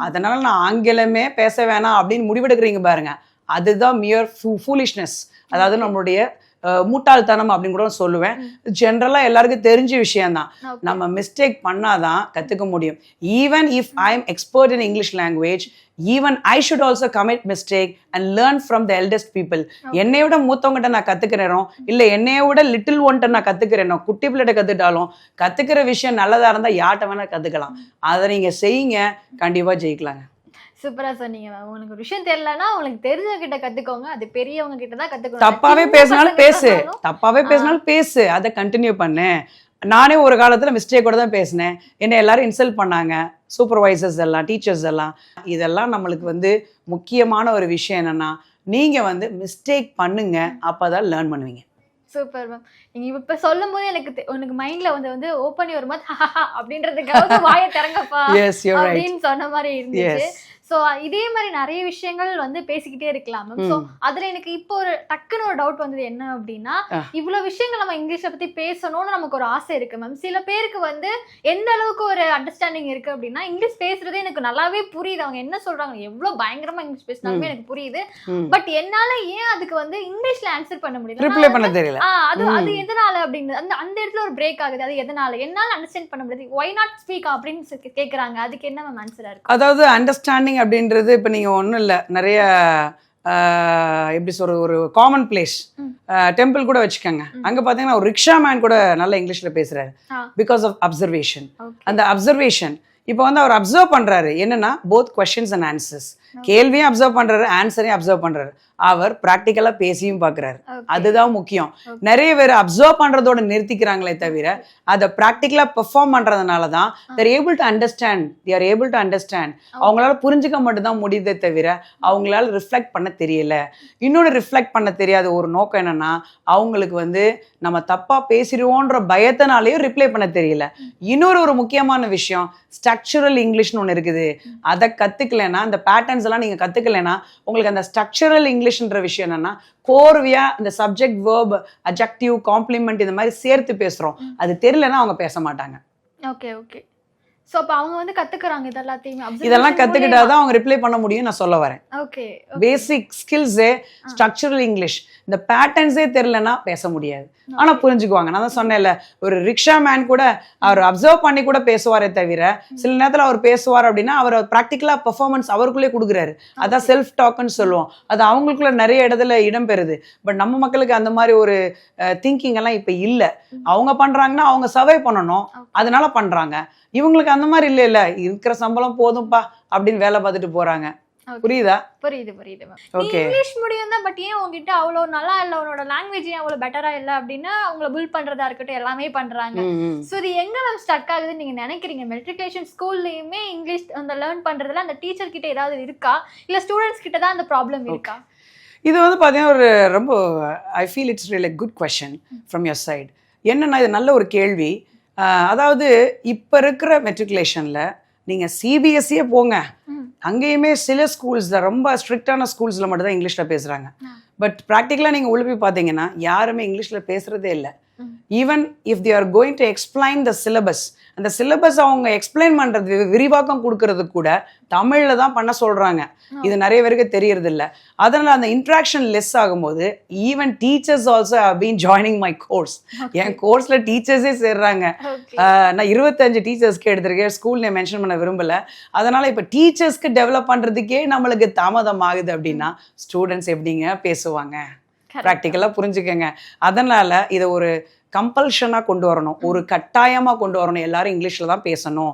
அதனால நான் ஆங்கிலமே பேச வேணாம் அப்படின்னு முடிவெடுக்கிறீங்க பாருங்க, அதுதான் மியர் ஃபூலிஷ்னஸ். அதாவது நம்மளுடைய மூட்டாள்தனம் அப்படின்னு கூட சொல்லுவேன். ஜென்ரலா எல்லாருக்கும் தெரிஞ்ச விஷயம்தான். நம்ம மிஸ்டேக் பண்ணாதான் கத்துக்க முடியும். Even if I am expert in English language, even I should also commit mistake and learn from the eldest people. என்னை விட மூத்தவங்கிட்ட நான் கத்துக்கிறேனோ இல்லை என்னைய விட லிட்டில் ஒன்ட்ட நான் கத்துக்கிறேனோ, குட்டி பிள்ளைகிட்ட கத்துட்டாலும் கத்துக்கிற விஷயம் நல்லதா இருந்தா யார்கிட்ட வேணா கத்துக்கலாம். அதை நீங்க செய்யுங்க, கண்டிப்பா ஜெயிக்கலாங்க.
சூப்பரா சொன்னீங்க மேம். உங்களுக்கு ஒரு விஷயம் தெரியலன்னா உங்களுக்கு தெரிஞ்சவங்க கிட்ட கத்துக்கோங்க, அது பெரியவங்க கிட்ட தான் கத்துக்கணும்.
தப்பாவே
சின்ன
பேசினாலும்
பசங்க
பேசு,
சொன்னாலும்
தப்பாவே பேசினாலும் பேசு, அதை கண்டினியூ பண்ணு. நானே ஒரு காலத்துல மிஸ்டேக் கூட தான் பேசினேன், என்ன எல்லாரும் இன்சல்ட் பண்ணாங்க, சூப்பர்வைசர்ஸ் எல்லாம், டீச்சர்ஸ் எல்லாம். இதெல்லாம் நம்மளுக்கு வந்து முக்கியமான ஒரு விஷயம் என்னன்னா, நீங்க வந்து மிஸ்டேக் பண்ணுங்க, அப்பதான் லேர்ன் பண்ணுவீங்க.
Super ma'am. நீங்க இப்ப சொல்லும் போது எனக்கு மைண்ட்ல வந்து ஓப்பன் யுவர் மவுத் அப்படின்றதுக்காக வாயை திறங்கப்பா
Yes, you're right.
அப்படின்னு சொன்ன மாதிரி இருந்துச்சு.
Yes.
சோ இதே மாதிரி நிறைய விஷயங்கள் வந்து பேசிக்கிட்டே இருக்கலாம் மேம். சோ அதுல எனக்கு இப்போ ஒரு டக்குன்னு ஒரு டவுட் வந்தது என்ன அப்படின்னா, இவ்வளவு விஷயங்கள் நம்ம இங்கிலீஷை பத்தி பேசணும்னு நமக்கு ஒரு ஆசை இருக்கு மேம். சில பேருக்கு வந்து எந்த அளவுக்கு ஒரு அண்டர்ஸ்டாண்டிங் இருக்கு அப்படின்னா, இங்கிலீஷ் பேசுறதே எனக்கு நல்லாவே புரியுது, அவங்க என்ன சொல்றாங்க எவ்வளவு பயங்கரமா இங்கிலீஷ் பேசினாலுமே எனக்கு புரியுது. பட் என்னால ஏன் அதுக்கு வந்து இங்கிலீஷ்ல ஆன்சர் பண்ண முடியல,
ரிப்ளை பண்ண தெரியல.
அது எதனால அப்படின்னு அந்த இடத்துல ஒரு பிரேக் ஆகுது. அது எதனால என்னால அண்டர்ஸ்டாண்ட் பண்ண முடியாது, why not speak அப்படின்னு கேக்குறாங்க. அதுக்கு என்ன மேம் ஆன்சரா இருக்கு?
அதாவது அண்டர்ஸ்டாண்டிங் அப்படின்றது இப்போ நீங்க ஒன்றும் இல்லை, நிறைய எப்படி சொல்ற, ஒரு காமன் பிளேஸ் டெம்பிள் கூட வச்சுக்கோங்க. அங்க பாத்தீங்கன்னா ஒரு ரிக்ஷா மேன் கூட நல்ல இங்கிலீஷ்ல பேசுறாரு, பிகாஸ் ஆஃப் அப்சர்வேஷன். அந்த அப்சர்வேஷன் இப்போ வந்து அவர் அப்சர்வ் பண்றாரு என்னன்னா, போத் கொஸ்டின்ஸ் அண்ட் ஆன்சர்ஸ். கேள்வியும் அப்சர்வ் பண்றாரு, ஆன்சரையும் அப்சர்வ் பண்றாரு. அவர் பிராக்டிக்கலா பேசியும் பாக்குறாரு. அதுதான் முக்கியம். நிறைய பேர் அப்சர்வ் பண்றதோட நிறுத்திக்கிறாங்களே தவிர அதை பிராக்டிக்கலா perform பண்றதுனாலதான் they're able to understand, they are able to understand. அவங்களால புரிஞ்சுக்க மட்டும் தான் முடியுதே தவிர அவங்களால ரிஃப்ளெக்ட் பண்ண தெரியல. இன்னொன்று ரிஃப்ளெக்ட் பண்ண தெரியாத ஒரு நோக்கம் என்னன்னா, அவங்களுக்கு வந்து நம்ம தப்பா பேசிடுவோன்ற பயத்தினாலேயும் ரிப்ளை பண்ண தெரியல. இன்னொரு முக்கியமான விஷயம், ஸ்ட்ரக்சரல் இங்கிலீஷ்னு ஒன்று இருக்குது. அதை கத்துக்கலைன்னா, அந்த பேட்டர்ன்ஸ் எல்லாம் நீங்க கத்துக்கலைன்னா, உங்களுக்கு அந்த ஸ்ட்ரக்சரல் இங்கிலீஷ்ன்ற விஷயம் என்னன்னா, கோர்வையா இந்த சப்ஜெக்ட், வேர்ப், அட்ஜெக்டிவ், காம்ப்ளிமெண்ட் இந்த மாதிரி சேர்த்து பேசுறோம், அது தெரியலன்னா அவங்க பேச மாட்டாங்க.
Okay okay. சோ அப்ப அவங்க வந்து கத்துக்கறாங்க
இதெல்லாம் கத்துக்கிட்டாதான் அவங்க ரிப்ளை பண்ண முடியும் நான் சொல்ல வரேன்.
ஓகே.
பேசிக் ஸ்கில்ஸே ஸ்ட்ரக்சரல் இங்கிலீஷ், இந்த பேட்டர்ன்ஸே தெரியலன்னா பேச முடியாது. ஆனா புரிஞ்சுக்குவாங்க. நான் தான் சொன்னேன்ல, ஒரு ரிக்ஷா மேன் கூட அவர் அப்சர்வ் பண்ணி கூட பேசுவாரே தவிர சில நேரத்துல அவர் பேசுவார் அப்படின்னா அவர் ப்ராக்டிக்கலா பெர்ஃபார்மன்ஸ் அவருக்குள்ளே கொடுக்குறாரு. அதான் செல்ஃப் டாக்னு சொல்லுவோம். அது அவங்களுக்குள்ள நிறைய இடத்துல இடம் பெறுது. பட் நம்ம மக்களுக்கு அந்த மாதிரி ஒரு திங்கிங் எல்லாம் இப்ப இல்ல. அவங்க பண்றாங்கன்னா அவங்க சர்வை பண்ணணும், அதனால பண்றாங்க. இவங்களுக்கு அந்த மாதிரி இல்ல, இருக்கிற சம்பளம் போதும்பா அப்படின்னு வேலை பார்த்துட்டு போறாங்க. புரியுதா?
புரியுது புரியுது மேம். இங்கிலீஷ் முடியும் தான், பட் ஏன் உங்ககிட்ட அவ்வளவு நல்லா இல்ல, உன்னோட லாங்குவேஜ் ஏன் அவ்வளவு பெட்டரா இல்ல அப்படின்னா அவங்கள பில்ட் பண்றதா இருக்கட்டும் எல்லாமே பண்றாங்க. சோ இது எங்க மேம் ஸ்டக் ஆகுதுன்னு நீங்க நினைக்கிறீங்க? மெட்ரிகுலேஷன் ஸ்கூல்லயுமே இங்கிலீஷ் அந்த லேர்ன் பண்றதுல அந்த டீச்சர் கிட்ட ஏதாவது இருக்கா, இல்ல ஸ்டூடெண்ட்ஸ் கிட்ட தான் அந்த ப்ராப்ளம் இருக்கா?
இது வந்து பார்த்தீங்கன்னா ஒரு ரொம்ப I feel it's really good question from your side. என்னன்னா, இது நல்ல ஒரு கேள்வி. அதாவது இப்போ இருக்கிற மெட்ரிகுலேஷனில் நீங்கள் சிபிஎஸ்சியே போங்க, அங்கேயுமே சில ஸ்கூல்ஸில் ரொம்ப ஸ்ட்ரிக்டான ஸ்கூல்ஸில் மட்டும் தான் இங்கிலீஷில் பேசுகிறாங்க. பட் ப்ராக்டிக்கலாக நீங்கள் உள்ள போய் பார்த்தீங்கன்னா யாருமே இங்கிலீஷில் பேசுகிறதே இல்லை. Even if they are going to explain the syllabus, அந்த சிலபஸ் அவங்க எக்ஸ்பிளைன் பண்ணுறது, விரிவாக்கம் கொடுக்கறது கூட தமிழில் தான் பண்ண சொல்கிறாங்க. இது நிறைய பேருக்கு தெரியறது இல்லை. அதனால் அந்த இன்ட்ராக்ஷன் லெஸ் ஆகும்போது even teachers also have been joining my course. என் கோர்ஸில் டீச்சர்ஸே சேர்றாங்க. நான் 25 டீச்சர்ஸ்க்கு எடுத்திருக்கேன். ஸ்கூல் நான் மென்ஷன் பண்ண விரும்பலை. அதனால் இப்போ டீச்சர்ஸ்க்கு டெவலப் பண்ணுறதுக்கே நம்மளுக்கு தாமதம் ஆகுது அப்படின்னா ஸ்டூடெண்ட்ஸ் எப்படிங்க பேசுவாங்க? ப்ராக்டிக்கலாக புரிஞ்சுக்கங்க. அதனால் இதை ஒரு கம்பல்ஷனாக கொண்டு வரணும், ஒரு கட்டாயமாக கொண்டு வரணும். எல்லாரும் இங்கிலீஷில் தான் பேசணும்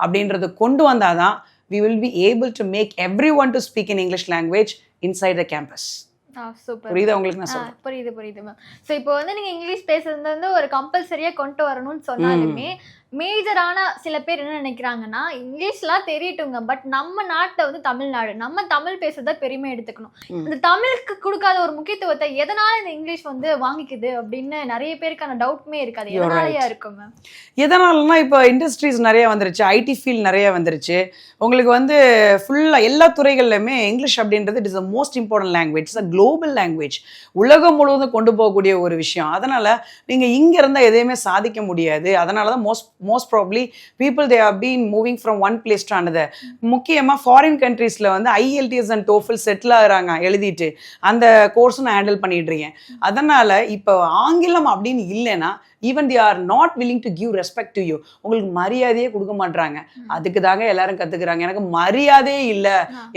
அப்படின்றது கொண்டு வந்தால் தான் we will be able to make everyone to speak in English language inside the campus. புரியுதா உங்களுக்கு? நான் சொல்றேன்.
புரியுது மேம். சோ இப்போ வந்து நீங்க இங்கிலீஷ் பேசுறது வந்து ஒரு கம்பல்சரியா கொண்டு வரணும்னு சொன்னாலுமே மேஜரான சில பேர் என்ன நினைக்கிறாங்கன்னா, இங்கிலீஷ்லாம் தெரியட்டுங்க, பட் நம்ம நாட்டுல வந்து தமிழ்நாடு, நம்ம தமிழ் பேசுறத பெருமை எடுத்துக்கணும். இந்த தமிழுக்கு கொடுக்காத ஒரு முக்கியத்துவத்தை எதனால இந்த இங்கிலீஷ் வந்து வாங்கிக்குது அப்படின்னு நிறைய பேருக்கான டவுட்மே இருக்காது. எதனாலயா இருக்கும் மேம்?
எதனாலனா இப்போ இண்டஸ்ட்ரீஸ் நிறைய வந்துருச்சு, ஐடி ஃபீல்ட் நிறைய வந்துருச்சு. உங்களுக்கு வந்து ஃபுல்லா எல்லா துறைகள்லையுமே இங்கிலீஷ் அப்படின்றது it is the most important language, it's a global language, உலகம் முழுவதும் கொண்டு போகக்கூடிய ஒரு விஷயம். அதனால நீங்க இங்க இருந்தா எதையுமே சாதிக்க முடியாது. அதனாலதான் most probably people they have been moving from one place to another. முக்கியமா ஃபாரின் கண்ட்ரீஸ்ல வந்து IELTS and TOEFL செட்டில் ஆகுறாங்க, எழுதிட்டு அந்த கோர்ஸும் நான் ஹேண்டில் பண்ணிட்டு இருக்கேன். அதனால இப்போ ஆங்கிலம் அப்படின்னு இல்லைன்னா even they are not willing to give respect to you. உங்களுக்கு மரியாதையே கொடுக்க மாட்டாங்க. அதுக்கு தாங்க எல்லாரும் கத்துக்கிறாங்க. எனக்கு மரியாதையே இல்ல,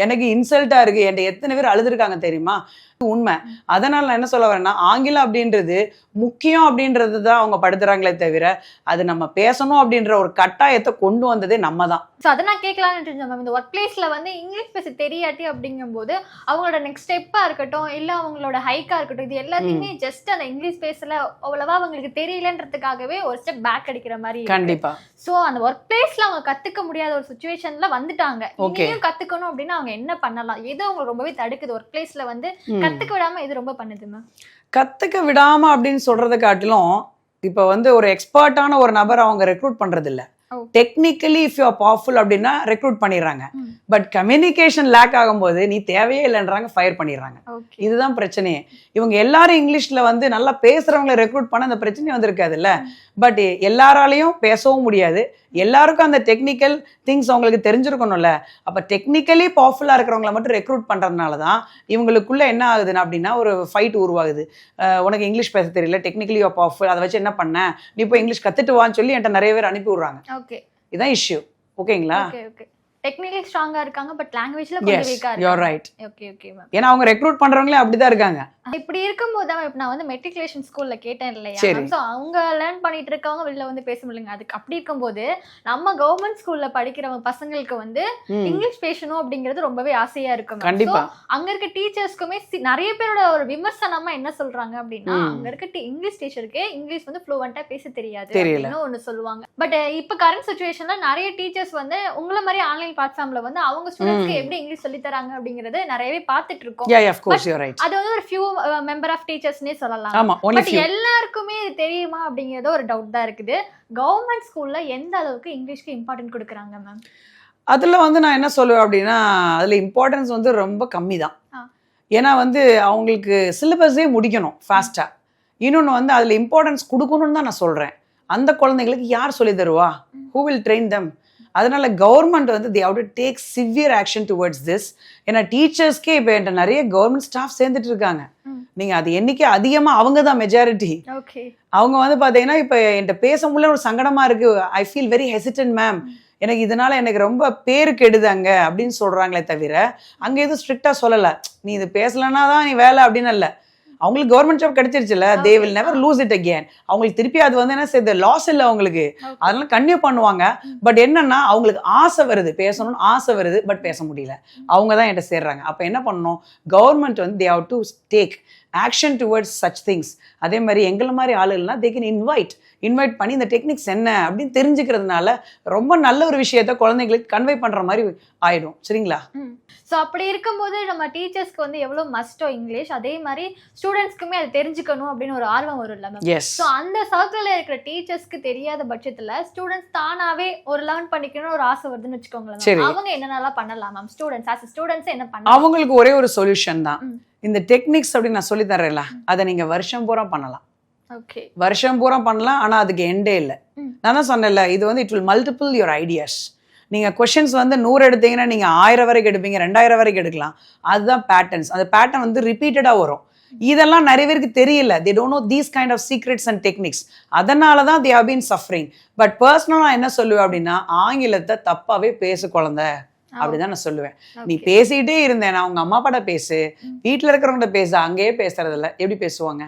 எனக்கு இன்சல்ட்டா இருக்கு, என்கிட்ட எத்தனை பேர் அழுதுருக்காங்க தெரியுமா? உண்மை. அதனால நான் என்ன சொல்ல வரேன்னா, ஆங்கிலம் அப்படின்றது முக்கியம் அப்படின்றது தான் அவங்க படுத்துறாங்களே தவிர அது நம்ம பேசணும் அப்படின்ற ஒரு கட்டாயத்தை கொண்டு வந்ததே நம்ம தான்.
ஸோ அதை நான் கேட்கலான்னு இருந்தேன் மேம். இந்த ஒர்க் பிளேஸ்ல வந்து இங்கிலீஷ் பேச தெரியாட்டி அப்படிங்கும்போது அவங்களோட நெக்ஸ்ட் ஸ்டெப்பா இருக்கட்டும், இல்ல அவங்களோட ஹைக்கா இருக்கட்டும், இது எல்லாத்தையுமே ஜஸ்ட் அந்த இங்கிலீஷ் பேசல அவ்வளவா அவங்களுக்கு தெரியலன்றதுக்காகவே ஒரு ஸ்டெப் பேக் அடிக்கிற மாதிரி.
கண்டிப்பா.
ஸோ அந்த ஒர்க் பிளேஸ்ல அவங்க கத்துக்க முடியாத ஒரு சுச்சுவேஷன்ல வந்துட்டாங்க. இனியும் கத்துக்கணும் அப்படின்னா அவங்க என்ன பண்ணலாம்? எது அவங்களுக்கு ரொம்பவே தடுக்குது ஒர்க் பிளேஸ்ல வந்து கத்துக்க விடாம? இது ரொம்ப பண்ணுது மேம்.
கத்துக்க விடாம அப்படின்னு சொல்றதை காட்டிலும் இப்ப வந்து ஒரு எக்ஸ்பர்ட்டான ஒரு நபர் அவங்க ரெக்ரூட் பண்றது இல்ல. Technically if you are powerful அப்படின்னா ரெக்ரூட் பண்ணிடுறாங்க. பட் கம்யூனிகேஷன் லேக் ஆகும்போது நீ தேவையே இல்லைன்றாங்க, ஃபயர் பண்ணிடுறாங்க. இதுதான் பிரச்சனையே. இவங்க எல்லாரும் இங்கிலீஷ்ல வந்து நல்லா பேசுறவங்களை ரெக்ரூட் பண்ண அந்த பிரச்சனை வந்திருக்காதுல்ல. பட் எல்லாராலையும் பேசவும் முடியாது, எல்லாருக்கும் அந்த டெக்னிக்கல் திங்ஸ் அவங்களுக்கு தெரிஞ்சிருக்கணும்ல. அப்ப டெக்னிக்கலி பவர்ஃபுல்லா இருக்கிறவங்களை மட்டும் ரெக்ரூட் பண்றதுனால தான் இவங்களுக்குள்ள என்ன ஆகுதுன்னா அப்படின்னா ஒரு ஃபைட் உருவாகுது. உனக்கு இங்கிலீஷ் பேச தெரியல, டெக்னிக்கலி பவர்ஃபுல், அதை வச்சு என்ன பண்ண, நீ போய் இங்கிலீஷ் கத்துட்டு வான்னு சொல்லி என்கிட்ட நிறைய பேர் அனுப்பி விடுறாங்க. இதான் இஷ்யூ. ஓகேங்களா?
டெக்னிக்கலி ஸ்ட்ராங்கா இருக்காங்க, பட் லாங்குவேஜ்ல கொஞ்சம் வீக்கா இருக்காங்க.
You are right.
Okay okay ma'am.
ஏன்னா அவங்க ரெக்ரூட் பண்றவங்களே அப்படிதான் இருக்காங்க.
இப்படி இருக்கும்போது தான் நான் வந்து மெட்ரிகுலேஷன் ஸ்கூல்ல கேட்டேன் இல்லையா, சோ அவங்க லேர்ன் பண்ணிட்டு இருக்கவங்க வெளில வந்து பேச முடியலங்க. அதுக்கு அப்படி இருக்கும்போது நம்ம கவர்மெண்ட் ஸ்கூல்ல படிக்கிறவங்க பசங்களுக்கு வந்து இங்கிலீஷ் பேசணும் அப்படிங்கிறது ரொம்பவே ஆசையா இருக்கும்.
கண்டிப்பா.
அங்க இருக்க டீச்சர்ஸ்க்குமே நிறைய பேரோட ஒரு விமர்சனமா என்ன சொல்றாங்க அப்படின்னா, அங்க இருக்க இங்கிலீஷ் டீச்சருக்கு இங்கிலீஷ் வந்து ஃப்ளூவெண்டா பேச தெரியாது அப்படின்னு ஒண்ணு சொல்லுவாங்க. பட் இப்ப கரண்ட் சிச்சுவேஷன்ல நிறைய டீச்சர்ஸ் வந்து உங்களை மாதிரி ஆன்லைன் பிளாட்ஃபார்ம்ல வந்து அவங்க ஸ்டூடெண்ட்ஸ்க்கு எப்படி இங்கிலீஷ் சொல்லி தராங்க அப்படிங்கறது நிறையவே பார்த்துட்டு இருக்கோம். அது வந்து ஒரு ஃபியூ மெம்பர் ஆஃப் டீச்சர்ஸ்னே சொல்லலாம். பட் எல்லாருக்குமே இது தெரியுமா அப்படிங்கறது ஒரு டவுட் தான் இருக்குது. கவர்மெண்ட் ஸ்கூல்ல எந்த அளவுக்கு இங்கிலீஷ்க்கு இம்பார்ட்டன்ட் கொடுக்குறாங்க மேம்?
அதுல வந்து நான் என்ன சொல்லுவேன் அப்படின்னா, அதுல இம்பார்ட்டன்ஸ் வந்து ரொம்ப கம்மி தான். ஏன்னா வந்து அவங்களுக்கு சிலபஸே முடிக்கணும் ஃபாஸ்டா. இன்னொன்னு வந்து அதுல இம்பார்ட்டன்ஸ் கொடுக்கணும்னு தான் நான் சொல்றேன். அந்த குழந்தைங்களுக்கு யார் சொல்லி தருவா? who will train them? அதனால கவர்மெண்ட் வந்து they have to take severe action towards this. ஏன்னா டீச்சர்ஸ்க்கே இப்போ என்கிட்ட நிறைய கவர்மெண்ட் ஸ்டாஃப் சேர்ந்துட்டு இருக்காங்க. நீங்க அது எண்ணிக்கை அதிகமா அவங்க தான் மெஜாரிட்டி. அவங்க வந்து பாத்தீங்கன்னா இப்ப என்கிட்ட பேச முடியல, ஒரு சங்கடமா இருக்கு, I feel very hesitant ma'am, எனக்கு இதனால எனக்கு ரொம்ப பேரு கெடுதாங்க அப்படின்னு சொல்றாங்களே தவிர அங்க எதுவும் ஸ்ட்ரிக்டா சொல்லல, நீ இது பேசலன்னா தான் நீ வேலை அப்படின்னு இல்ல. அவங்களுக்கு கவர்மெண்ட் ஜாப் கிடைச்சிருச்சுல, they will never lose it again. அவங்களுக்கு திருப்பி அது வந்து என்ன செய்யுது, லாஸ் இல்லை அவங்களுக்கு, அதனால கன்டினியூ பண்ணுவாங்க. பட் என்னன்னா அவங்களுக்கு ஆசை வருது, பேசணும்னு ஆசை வருது, பட் பேச முடியல, அவங்க தான் என்கிட்ட சேர்றாங்க. அப்ப என்ன பண்ணணும், கவர்மெண்ட் வந்து they have to take action towards such things. அதே மாதிரி எங்களை மாதிரி ஆளுகள்னா தே கேன் இன்வைட் பண்ணி இந்த டெக்னிக்ஸ் என்ன அப்படின்னு தெரிஞ்சுக்கிறதுனால ரொம்ப நல்ல ஒரு விஷயத்த குழந்தைங்களுக்கு கன்வே பண்ற மாதிரி ஆயிடும். சரிங்களா?
ஸோ அப்படி இருக்கும்போது நம்ம டீச்சர்ஸ்க்கு வந்து எவ்வளோ மஸ்டோ இங்கிலீஷ், அதே மாதிரி ஸ்டூடெண்ட்ஸ்க்குமே அது தெரிஞ்சுக்கணும் அப்படின்னு ஒரு ஆர்வம் வரும் இல்லை மேம்? ஸோ அந்த சர்க்கிளில் இருக்கிற டீச்சர்ஸ்க்கு தெரியாத பட்சத்தில் ஸ்டூடெண்ட்ஸ் தானாவே ஒரு லேர்ன் பண்ணிக்கணும்னு ஒரு ஆசை வருதுன்னு வச்சுக்கோங்களேன், அவங்க என்னென்னலாம் பண்ணலாம் மேம்? ஸ்டூடெண்ட்ஸ் என்ன பண்ணலாம்?
அவங்களுக்கு ஒரே ஒரு சொல்யூஷன் தான், இந்த டெக்னிக்ஸ் அப்படின்னு நான் சொல்லி தரேன்ல, அதை நீங்க வருஷம் பூரா பண்ணலாம். வருஷம் பூரா பண்ணலாம், ஆனா அதுக்கு எண்டே இல்லை. நான் தான் சொன்னேன்ல, இது வந்து it will multiple your ideas. நீங்க கொஸ்டின்ஸ் வந்து 100 எடுத்தீங்கன்னா நீங்க 1000 வரைக்கும் எடுப்பீங்க, 2000 வரைக்கும் எடுக்கலாம். அதுதான் பேட்டர்ன்ஸ். அந்த பேட்டர்ன் வந்து ரிப்பீட்டடா வரும். இதெல்லாம் நிறைய பேருக்கு தெரியல. they don't know these kind of secrets and techniques. அதனால தான் they have been suffering. But பர்சனலா என்ன சொல்லுவேன் அப்படின்னா, ஆங்கிலத்தை தப்பாவே பேசு குழந்தை அப்படிதான் நான் சொல்லுவேன். நீ பேசிட்டே இருந்தேன், அவங்க அம்மா அப்பாட்ட பேசு, வீட்டுல இருக்கிறவங்க பேசு, அங்கேயே பேசுறதில்ல, எப்படி பேசுவாங்க?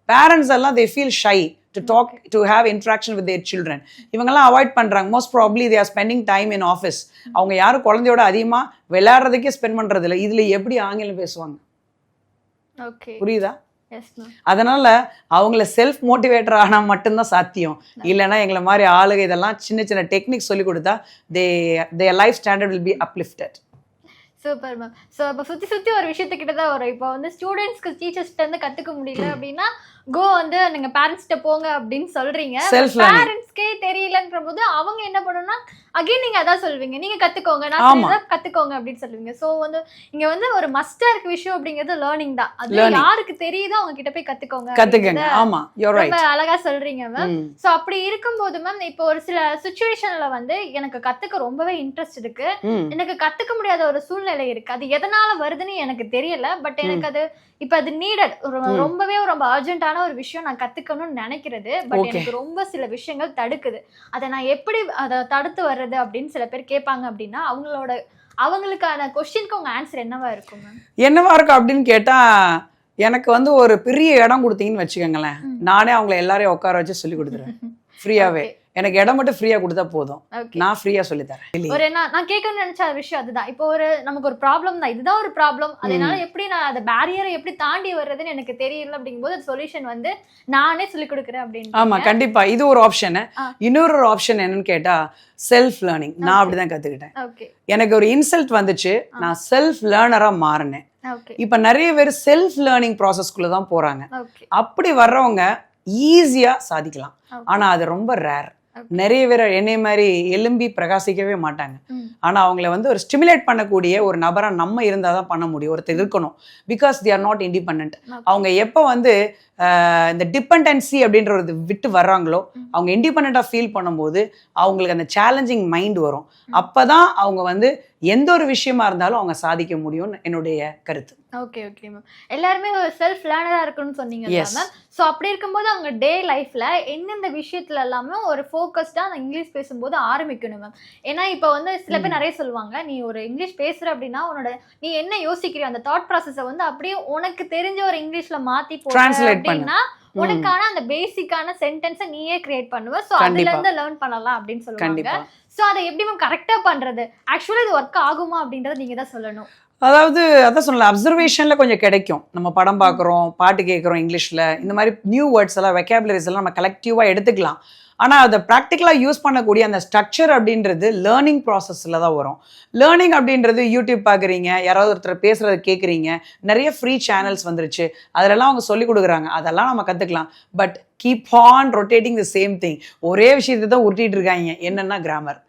பேரண்ட்ஸ் எல்லாம் they feel shy to talk, to have interaction with their children. இவங்கெல்லாம் அவாய்ட் பண்றாங்க. most probably they are spending time in office. அவங்க யாரும் குழந்தையோட அதிகமா விளையாடுறதுக்கே ஸ்பெண்ட் பண்றது இல்லை. இதுல எப்படி ஆங்கிலம் பேசுவாங்க? புரியுதா? அதனால அவங்கள செல்ஃப் மோட்டிவேட்டர் ஆனா மட்டும்தான் சாத்தியம். இல்லைன்னா எங்களை மாதிரி ஆளுக இதெல்லாம் சின்ன சின்ன டெக்னிக் சொல்லி கொடுத்தா their life standard will be uplifted.
Super ma'am. So இப்போ சுற்றி ஒரு விஷயத்துக்கிட்ட தான் வரும். இப்போ வந்து ஸ்டூடெண்ட்ஸ்க்கு டீச்சர்ஸ்கிட்ட இருந்து கற்றுக்க முடியல அப்படின்னா வந்து நீங்கள் பேரண்ட்ஸ்கிட்ட போங்க அப்படின்னு சொல்கிறீங்க. பேரண்ட்ஸ்க்கே தெரியலன்ற போது அவங்க என்ன பண்ணணும்னா அகைன் நீங்கள் அதான் சொல்வீங்க, நீங்கள் கற்றுக்கோங்க, நான் கற்றுக்கோங்க அப்படின்னு சொல்லுவீங்க. ஸோ வந்து இங்கே வந்து ஒரு மஸ்டாக இருக்க விஷயம் அப்படிங்கிறது லேர்னிங் தான். அது யாருக்கு தெரியுதோ அவங்க கிட்ட போய் கற்றுக்கோங்க. ரொம்ப அழகாக சொல்கிறீங்க மேம். ஸோ அப்படி இருக்கும்போது மேம் இப்போ ஒரு சில சுச்சுவேஷனில் வந்து எனக்கு கற்றுக்க ரொம்பவே இன்ட்ரெஸ்ட் இருக்கு, எனக்கு கற்றுக்க முடியாத ஒரு சூழ்நிலை இருக்கு, அது எதனால வருதுன்னு எனக்கு தெரியல, பட் எனக்கு அது இப்ப அது நீடட் ரொம்பவே ரொம்ப அர்ஜென்ட்டான ஒரு விஷயம் நான் கத்துக்கணும்னு நினைக்கிறது. பட் எனக்கு ரொம்ப சில விஷயங்கள் தடுக்குது. அதை நான் எப்படி அதை தடுத்து வர்றது அப்படின்னு சில பேர் கேட்பாங்க அப்படின்னா அவங்களுக்கான கொஸ்டினுக்கு உங்க ஆன்சர் என்னவா இருக்கும் மேம்?
என்னவா இருக்கும் அப்படின்னு கேட்டா, எனக்கு வந்து ஒரு பெரிய இடம் கொடுத்தீங்கன்னு வச்சுக்கோங்களேன், நானே அவங்களை எல்லாரையும் உட்கார வச்சு சொல்லி கொடுத்துருவேன் ஃப்ரீயாவே. எனக்கு இடம் மட்டும் ஃப்ரீயா கொடுத்தா போதும், நான் ஃப்ரீயா சொல்லி தரேன்.
ஒரு நான் கேட்கணும்னு நினைச்ச விஷயம் அதுதான். இப்போ நமக்கு ஒரு ப்ராப்ளம் தான், இதுதான் ஒரு ப்ராப்ளம், அதனால எப்படி நான் அந்த பேரியரை எப்படி தாண்டி வர்றதுன்னு எனக்கு தெரியல அப்படிங்கும்போது சொல்யூஷன் வந்து நானே சொல்லி கொடுக்குறேன் அப்படின்னு.
ஆமா, கண்டிப்பா இது ஒரு ஆப்ஷன். இன்னொரு ஆப்ஷன் என்னன்னு கேட்டா செல்ஃப் லேர்னிங். நான் அப்படிதான் கத்துக்கிட்டேன். எனக்கு ஒரு இன்சல்ட் வந்துச்சு, நான் செல்ஃப் லேர்னரா மாறினேன். இப்ப நிறைய பேர் செல்ஃப் லேர்னிங் ப்ராசஸ்க்குள்ள தான் போறாங்க. அப்படி வர்றவங்க ஈஸியா சாதிக்கலாம், ஆனா அது ரொம்ப ரேர். நிறைய பேர் என்னை மாதிரி எலும்பி பிரகாசிக்கவே மாட்டாங்க. ஆனா அவங்கள வந்து ஒரு ஸ்டிமுலேட் பண்ணக்கூடிய ஒரு நபரா நம்ம இருந்தாதான் பண்ண முடியும். ஒருத்தர் இருக்கணும், because they are not independent. அவங்க எப்போ வந்து இந்த டிபெண்டன்சி அப்படின்ற ஒரு விட்டு வர்றாங்களோ, அவங்க இண்டிபெண்டா ஃபீல் பண்ணும்போது அவங்களுக்கு அந்த சேலஞ்சிங் மைண்ட் வரும். அப்பதான் அவங்க வந்து எந்த ஒரு விஷயமா இருந்தாலும் அவங்க சாதிக்க முடியும்னு என்னுடைய கருத்து.
Okay okay ma'am. எல்லாருமே ஒரு செல்ஃப் லேர்னரா இருக்கணும்னு சொன்னீங்க மேம். ஸோ அப்படி இருக்கும்போது அவங்க டே லைஃப்ல எந்தெந்த விஷயத்துல எல்லாமே ஒரு ஃபோக்கஸ்டா இங்கிலீஷ் பேசும்போது ஆரம்பிக்கணும் மேம். ஏன்னா இப்போ வந்து சில பேர் நிறைய சொல்லுவாங்க, நீ ஒரு இங்கிலீஷ் பேசுற அப்படின்னா நீ என்ன யோசிக்கிறியோ அந்த தாட் ப்ராசஸை வந்து அப்படியே உனக்கு தெரிஞ்ச ஒரு இங்கிலீஷ்ல மாத்தி போடுற அப்படின்னா உனக்கான அந்த பேசிக்கான சென்டென்ஸை நீயே கிரியேட் பண்ணுவ. ஸோ அதுல இருந்து லேர்ன் பண்ணலாம் அப்படின்னு சொல்லுவாங்க. ஸோ அதை எப்படி மேம் கரெக்டா பண்றது? ஆக்சுவலா இது ஒர்க் ஆகுமா அப்படின்றத நீங்க தான் சொல்லணும்.
அதாவது அதான் சொல்லலாம், அப்சர்வேஷன்ல கொஞ்சம் கிடைக்கும். நம்ம படம் பார்க்குறோம், பாட்டு கேட்குறோம் இங்கிலீஷ்ல, இந்த மாதிரி நியூ வேர்ட்ஸ் எல்லாம் வெக்காபுலரிஸ் எல்லாம் நம்ம கலெக்டிவா எடுத்துக்கலாம். ஆனால் அதை ப்ராக்டிக்கலாக யூஸ் பண்ணக்கூடிய அந்த ஸ்ட்ரக்சர் அப்படின்றது லேர்னிங் ப்ராசஸில் தான் வரும். லேர்னிங் அப்படின்றது யூடியூப் பார்க்குறீங்க, யாராவது ஒருத்தர் பேசுகிறத கேட்குறீங்க, நிறைய ஃப்ரீ சேனல்ஸ் வந்துருச்சு, அதிலெல்லாம் அவங்க சொல்லிக் கொடுக்குறாங்க, அதெல்லாம் நம்ம கற்றுக்கலாம். But keep on rotating the same thing. ஒரே விஷயத்தை தான் உருட்டிட்டு இருக்காங்க, என்னென்னா கிராமர்.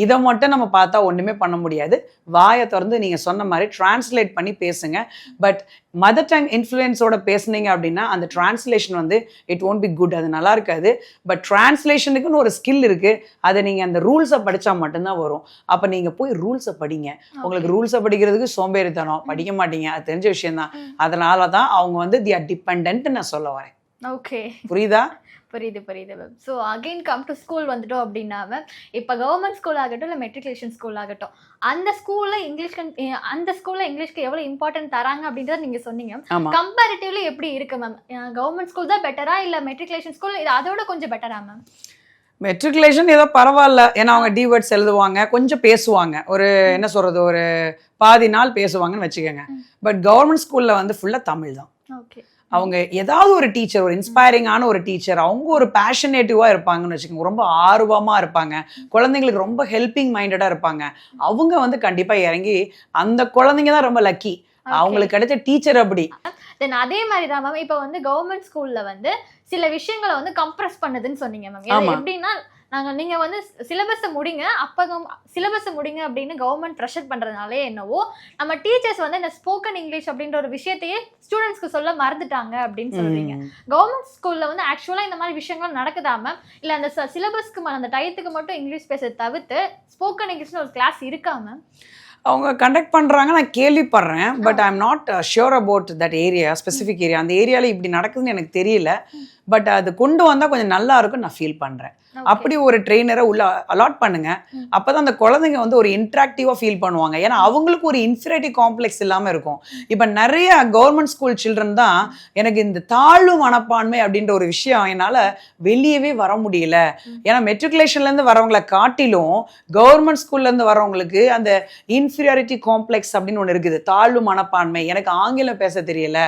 இதை மட்டும் நம்ம பார்த்தா ஒன்றுமே பண்ண முடியாது. வாயை திறந்து நீங்கள் சொன்ன மாதிரி டிரான்ஸ்லேட் பண்ணி பேசுங்க. பட் மதர் டங் இன்ஃப்ளூயன்ஸோட பேசுனீங்க அப்படின்னா அந்த டிரான்ஸ்லேஷன் வந்து இட் ஒன்ட் பி குட், அது நல்லா இருக்காது. பட் டிரான்ஸ்லேஷனுக்குன்னு ஒரு ஸ்கில் இருக்குது, அதை நீங்கள் அந்த ரூல்ஸை படித்தா மட்டும்தான் வரும். அப்போ நீங்கள் போய் ரூல்ஸை படிங்க. உங்களுக்கு ரூல்ஸை படிக்கிறதுக்கு சோம்பேறித்தனம், படிக்க மாட்டீங்க, அது தெரிஞ்ச விஷயம்தான். அதனால தான் அவங்க வந்து தி ஆர் டிபெண்டன்ட் நான் சொல்ல வரேன்.
ஓகே,
புரியுதா?
புரியுது ma'am. So again come to school வந்துட்டோம் அப்படின்னா மேம், இப்போ கவர்மெண்ட் ஸ்கூல் ஆகட்டும் இல்லை மெட்ரிகுலேஷன் ஸ்கூல் ஆகட்டும், அந்த ஸ்கூலில் இங்கிலீஷ்க்கு எவ்வளோ இம்பார்ட்டன்ட் தராங்க அப்படின்றத நீங்கள் சொன்னீங்க. கம்பேரிட்டிவ்லி எப்படி இருக்கு மேம்? கவர்மெண்ட் ஸ்கூல் தான் பெட்டரா இல்லை மெட்ரிகுலேஷன் ஸ்கூல் இது அதோட கொஞ்சம் பெட்டரா மேம்?
மெட்ரிகுலேஷன் ஏதோ பரவாயில்ல, ஏன்னா அவங்க டிவேர்ட்ஸ் எழுதுவாங்க, கொஞ்சம் பேசுவாங்க, ஒரு என்ன சொல்கிறது, ஒரு பாதி நாள் பேசுவாங்கன்னு வச்சுக்கோங்க. பட் கவர்மெண்ட் ஸ்கூலில் வந்து ஃபுல்லாக தமிழ் தான். ஓகே, அவங்க ஏதாவது ஒரு டீச்சர், ஒரு இன்ஸ்பைரிங்கான ஒரு டீச்சர், அவங்க ஒரு பேஷனேட்டிவாக இருப்பாங்கன்னு வச்சுக்கோங்க, ரொம்ப ஆர்வமாக இருப்பாங்க, குழந்தைங்களுக்கு ரொம்ப ஹெல்பிங் மைண்டடாக இருப்பாங்க. அவங்க வந்து கண்டிப்பாக இறங்கி, அந்த குழந்தைங்க தான் ரொம்ப லக்கி, அவங்களுக்கு கிடைச்ச டீச்சர் அப்படி.
தென் அதே மாதிரி தான் மேம் இப்போ வந்து கவர்மெண்ட் ஸ்கூல்ல வந்து சில விஷயங்களை வந்து கம்ப்ரஸ் பண்ணுதுன்னு சொன்னீங்க மேம். எப்படின்னா நீங்க வந்து சிலபஸை முடிங்க அப்படின்னு கவர்மெண்ட் ப்ரெஷர் பண்றதுனாலே என்னவோ நம்ம டீச்சர்ஸ் வந்து இந்த ஸ்போக்கன் இங்கிலீஷ் அப்படின்ற ஒரு விஷயத்தையே ஸ்டூடெண்ட்ஸ்க்கு சொல்ல மறந்துட்டாங்க அப்படின்னு சொல்றீங்க. கவர்மெண்ட் ஸ்கூல்ல வந்து ஆக்சுவலா இந்த மாதிரி விஷயங்கள் நடக்குதா மேம்? இல்ல அந்த சிலபஸ்க்கு அந்த டயத்துக்கு மட்டும் இங்கிலீஷ் பேச தவிர்த்து ஸ்போக்கன் இங்கிலீஷ்னு ஒரு கிளாஸ் இருக்கா மேம்?
அவங்க கண்டக்ட் பண்ணுறாங்க, நான் கேள்விப்படுறேன். But I am not sure about that area, specific area. அந்த ஏரியாவில் இப்படி நடக்குதுன்னு எனக்கு தெரியல. பட் அது கொண்டு வந்தால் கொஞ்சம் நல்லா இருக்குன்னு நான் ஃபீல் பண்ணுறேன். அப்படி ஒரு ட்ரெயினரை உள்ள அலாட் பண்ணுங்க. அப்போதான் அந்த குழந்தைங்க வந்து ஒரு இன்ட்ராக்டிவாக ஃபீல் பண்ணுவாங்க. ஏன்னா அவங்களுக்கு ஒரு இன்ஃபீரியாரிட்டி காம்ப்ளெக்ஸ் இல்லாமல் இருக்கும். இப்போ நிறைய கவர்மெண்ட் ஸ்கூல் சில்ட்ரன் தான் எனக்கு இந்த தாழ்வு மனப்பான்மை அப்படின்ற ஒரு விஷயம் என்னால் வெளியவே வர முடியல. ஏன்னா மெட்ரிகுலேஷன்லேருந்து வரவங்களை காட்டிலும் கவர்மெண்ட் ஸ்கூல்லேருந்து வரவங்களுக்கு அந்த இன்ஃபீரியாரிட்டி காம்ப்ளெக்ஸ் அப்படின்னு ஒன்று இருக்குது, தாழ்வு மனப்பான்மை. எனக்கு ஆங்கிலம் பேச தெரியல,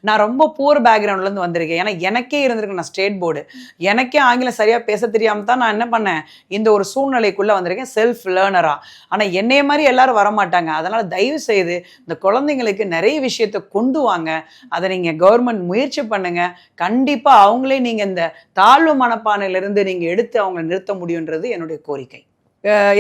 நான் ரொம்ப புவர் பேக்ரவுண்ட்லேருந்து வந்திருக்கேன், ஏன்னா எனக்கே இருந்திருக்கு, நான் ஸ்டேட் போர்டு, எனக்கே ஆங்கிலம் சரியாக பேச தெரியாமல் தான் நான் என்ன பண்ணேன், இந்த ஒரு சூழ்நிலைக்குள்ள வந்திருக்கேன் செல்ஃப் லேர்னரா. ஆனா என்னைய மாதிரி எல்லாரும் வரமாட்டாங்க. அதனால தயவு செய்து இந்த குழந்தைங்களுக்கு நிறைய விஷயத்தை கொண்டு வாங்க. அதை நீங்க கவர்மெண்ட் முயற்சி பண்ணுங்க. கண்டிப்பா அவங்களே நீங்க இந்த தாழ்வு மனப்பானையிலிருந்து நீங்க எடுத்து அவங்க நிறுத்த முடியுன்றது என்னுடைய கோரிக்கை.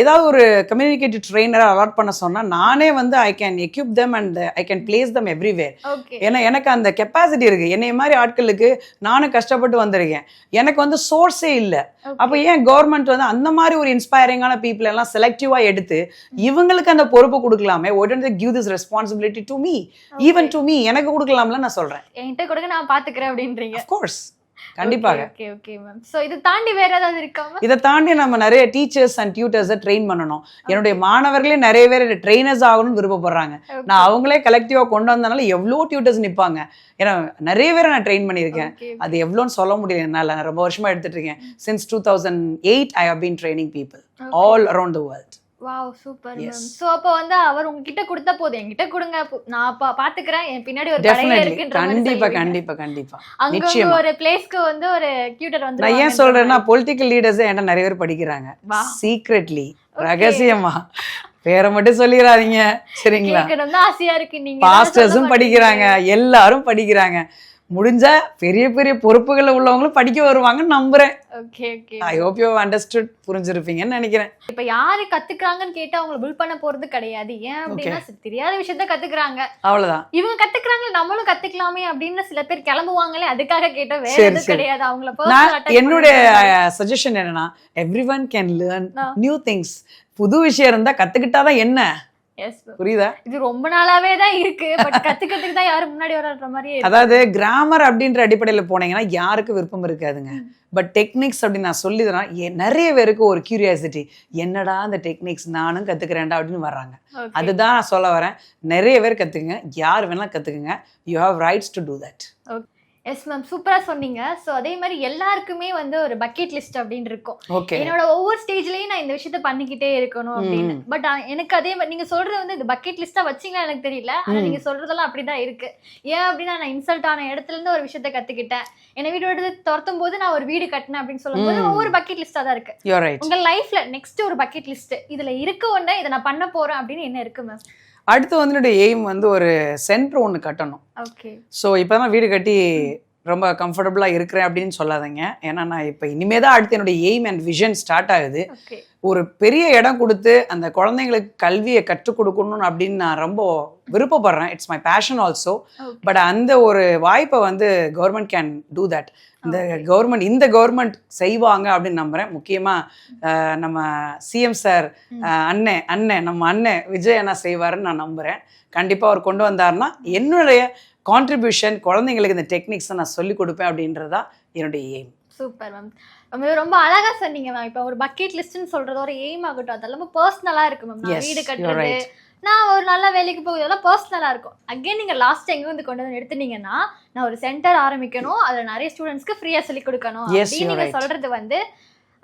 ஏதாவது ஒரு கம்யூனிகேட்டிவ் ட்ரெயினரை அலாட் பண்ண சொன்னா நானே வந்து I can equip them and I can place them everywhere.
Okay
ஏன்னா எனக்கு அந்த கெப்பாசிட்டி இருக்கு. என்னை மாதிரி ஆட்களுக்கு நானும் கஷ்டப்பட்டு வந்திருக்கேன். எனக்கு வந்து சோர்ஸே இல்லை. அப்போ ஏன் கவர்மெண்ட் வந்து அந்த மாதிரி ஒரு இன்ஸ்பைரிங்கான பீப்புள் எல்லாம் செலக்டிவா எடுத்து இவங்களுக்கு அந்த பொறுப்பு கொடுக்கலாமே? why don't they give this responsibility to me, even to me? எனக்கு கொடுக்கலாம்ல நான் சொல்றேன்.
என்கிட்ட கொடுங்க நான் பாத்துக்கிறேன் அப்படின்றீங்க.
of course கண்டிப்பாக.
Okay okay ma'am. சோ இது தாண்டி வேற ஏதாவது இருக்கா மேம்?
இதை தாண்டி நம்ம நிறைய டீச்சர்ஸ் அண்ட் டியூட்டர்ஸை ட்ரெயின் பண்ணணும். என்னுடைய மாணவர்களே நிறைய பேர் ட்ரெயினர்ஸ் ஆகணும்னு விருப்பப்படுறாங்க. நான் அவங்களே கலெக்டிவா கொண்டு வந்தனால எவ்வளோ டியூட்டர்ஸ் நிற்பாங்க. ஏன்னா நிறைய பேரை நான் ட்ரெயின் பண்ணியிருக்கேன். அது எவ்வளோன்னு சொல்ல முடியல என்னால். நான் ரொம்ப வருஷமா எடுத்துட்டு இருக்கேன். Since 2008 I have been training people all around the world.
Wow super ma'am. So அப்ப வந்து அவர் உங்ககிட்ட கொடுத்த போது என்கிட்ட கொடுங்க, நான் பாத்துக்கிறேன், என் பின்னாடி ஒரு படையே இருக்குன்ற மாதிரி.
கண்டிப்பா கண்டிப்பா கண்டிப்பா.
அங்க ஒரு பிளேஸ்க்கு வந்து ஒரு டியூட்டர் வந்து.
நான் ஏன் சொல்றேன்னா பொலிட்டிக்கல் லீடர்ஸ் என்கிட்ட நிறைய பேர் படிக்கிறாங்க சீக்ரெட்லி, ரகசியமா. பேரை மட்டும் சொல்லிடாதீங்க சரிங்களா?
கேட்கணும்னு ஆசையா இருக்கு. நீங்க
பாஸ்டர்ஸும் படிக்கிறாங்க, எல்லாரும் படிக்கிறாங்க. முடிஞ்சா பெரிய பெரிய பொறுப்புகள் உள்ளவங்களும் படிக்க வருவாங்கன்னு நம்புறேன்.
Okay okay.
I hope you have understood, புரிஞ்சிருப்பீங்கன்னு நினைக்கிறேன்.
இப்ப யாரு கத்துக்கிறாங்கன்னு கேட்டா அவங்களை பில்ட் பண்ண போறது கிடையாது. ஏன் அப்படின்னா தெரியாத விஷயத்த கத்துக்கிறாங்க, அவ்வளவுதான். இவங்க கத்துக்கிறாங்க, நம்மளும் கத்துக்கலாமே அப்படின்னு சில பேர் கிளம்புவாங்களே, அதுக்காக கேட்டா வேற எதுவும் கிடையாது. அவங்கள
என்னுடைய சஜஷன் என்னன்னா, everyone can learn new things. புது விஷயம் இருந்தா கத்துக்கிட்டாதான் என்ன, புரியுதா? இது
ரொம்ப நாளாவே தான் இருக்கு. பட் கத்துக்கிறதுக்கு தான் யாரும் முன்னாடி வர்ற மாதிரி.
அதாவது கிராமர் அப்படின்ற அடிப்படையில போனீங்கன்னா யாருக்கு விருப்பம் இருக்காதுங்க. பட் டெக்னிக்ஸ் அப்படின்னு நான் சொல்லிடுறேன். நிறைய பேருக்கு ஒரு கியூரியாசிட்டி, என்னடா அந்த டெக்னிக்ஸ் நானும் கத்துக்கிறேன்டா அப்படின்னு வர்றாங்க. அதுதான் நான் சொல்ல வரேன். நிறைய பேர் கத்துக்குங்க, யார் வேணாலும் கத்துக்குங்க. You have rights to do that.
Yes ma'am, சூப்பரா சொன்னீங்க. ஸோ அதே மாதிரி எல்லாருக்குமே வந்து ஒரு பக்கெட் லிஸ்ட் அப்படின்னு இருக்கும். என்னோட ஒவ்வொரு ஸ்டேஜ்லயும் நான் இந்த விஷயத்த பண்ணிக்கிட்டே இருக்கணும் அப்படின்னு. பட் எனக்கு அதே மாதிரி நீங்க சொல்றது வந்து இந்த பக்கெட் லிஸ்டா வச்சீங்களா எனக்கு தெரியல. ஆனா நீங்க சொல்றதெல்லாம் அப்படிதான் இருக்கு. ஏன் அப்படின்னா நான் இன்சல்ட் ஆன இடத்துல இருந்து ஒரு விஷயத்த கத்துக்கிட்டேன். என்னை வீடு விட்டு துரத்தும் போது நான் ஒரு வீடு கட்டினேன் அப்படின்னு சொல்லும் போது ஒவ்வொரு பக்கெட் லிஸ்டா தான் இருக்கு. உங்க லைஃப்ல நெக்ஸ்ட் ஒரு பக்கெட் லிஸ்ட் இதுல இருக்க ஒண்ணு, இதை நான் பண்ண போறேன் அப்படின்னு என்ன இருக்கு மேம்?
அடுத்து வந்து என்னுடைய எய்ம் வந்து ஒரு சென்டர் ஒன்று கட்டணும்.
ஓகே.
ஸோ இப்போதான் வீடு கட்டி ரொம்ப கம்ஃபர்டபுளாக இருக்கிறேன் அப்படின்னு சொல்லாதீங்க. ஏன்னா நான் இப்போ இனிமே தான் அடுத்து என்னுடைய எய்ம் அண்ட் விஷன் ஸ்டார்ட் ஆகுது. ஒரு பெரிய இடம் கொடுத்து அந்த குழந்தைங்களுக்கு கல்வியை கற்றுக் கொடுக்கணும் அப்படின்னு நான் ரொம்ப விருப்பப்படுறேன். It's my passion also. But அந்த ஒரு வாய்ப்பை வந்து கவர்மெண்ட் கேன் டூ தட். இந்த கவர்மெண்ட் செய்வாங்க அப்படின்னு நம்புறேன். முக்கியமாக நம்ம சிஎம் சார் நம்ம அண்ணன் விஜய் அண்ணா செய்வாருன்னு நான் நம்புறேன். கண்டிப்பாக அவர் கொண்டு வந்தாருன்னா என்னுடைய கான்ட்ரிபியூஷன் குழந்தைங்களுக்கு இந்த டெக்னிக்ஸை நான் சொல்லிக் கொடுப்பேன் அப்படின்றதா என்னுடைய எய்ம்.
சூப்பர் மேம், ரொம்ப அழகா சொன்னீங்க மேம். இப்போ ஒரு பக்கெட் லிஸ்ட்னு சொல்றது ஒரு எய்ம் ஆகட்டும், அதெல்லாம் பர்சனலா இருக்கு மேம். நான் வீடு கட்டுறது, நான் ஒரு நல்ல வேலைக்கு போகுது, அதெல்லாம் பர்சனலா இருக்கும். அகைன் நீங்க லாஸ்ட் எங்க வந்து கொண்டு வந்து எடுத்துனீங்கன்னா, நான் ஒரு சென்டர் ஆரம்பிக்கணும், அதுல நிறைய ஸ்டூடெண்ட்ஸ்க்கு ஃப்ரீயா சொல்லி கொடுக்கணும் அப்படின்னு நீங்க சொல்றது வந்து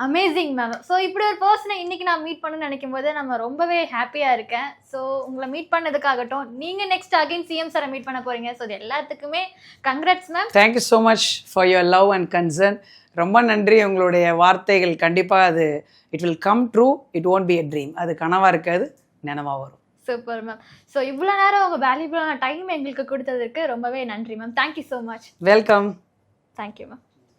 அமேசிங் மேம். ஸோ இப்படி ஒரு பர்சனை இன்னைக்கு நான் மீட் பண்ணணும்னு நினைக்கும் போது நம்ம ரொம்பவே ஹாப்பியா இருக்கேன். ஸோ உங்களை மீட் பண்ணதுக்காகட்டும், நீங்க நெக்ஸ்ட் அகைன் சிஎம் சாரை மீட் பண்ண போறீங்க. ஸோ இது எல்லாத்துக்குமே congrats ma'am.
Thank you so much for your love and concern. ரொம்ப நன்றி. உங்களுடைய வார்த்தைகள் கண்டிப்பாக அது it will come true. It won't be a dream. அது கனவா இருக்காது, நினைவா வரும்.
Super ma'am. ஸோ இவ்வளோ நேரம் உங்கள் வேல்யூபிளான டைம் எங்களுக்கு கொடுத்ததுக்கு ரொம்பவே நன்றி ma'am. Thank you so much.
Welcome.
Thank you ma'am.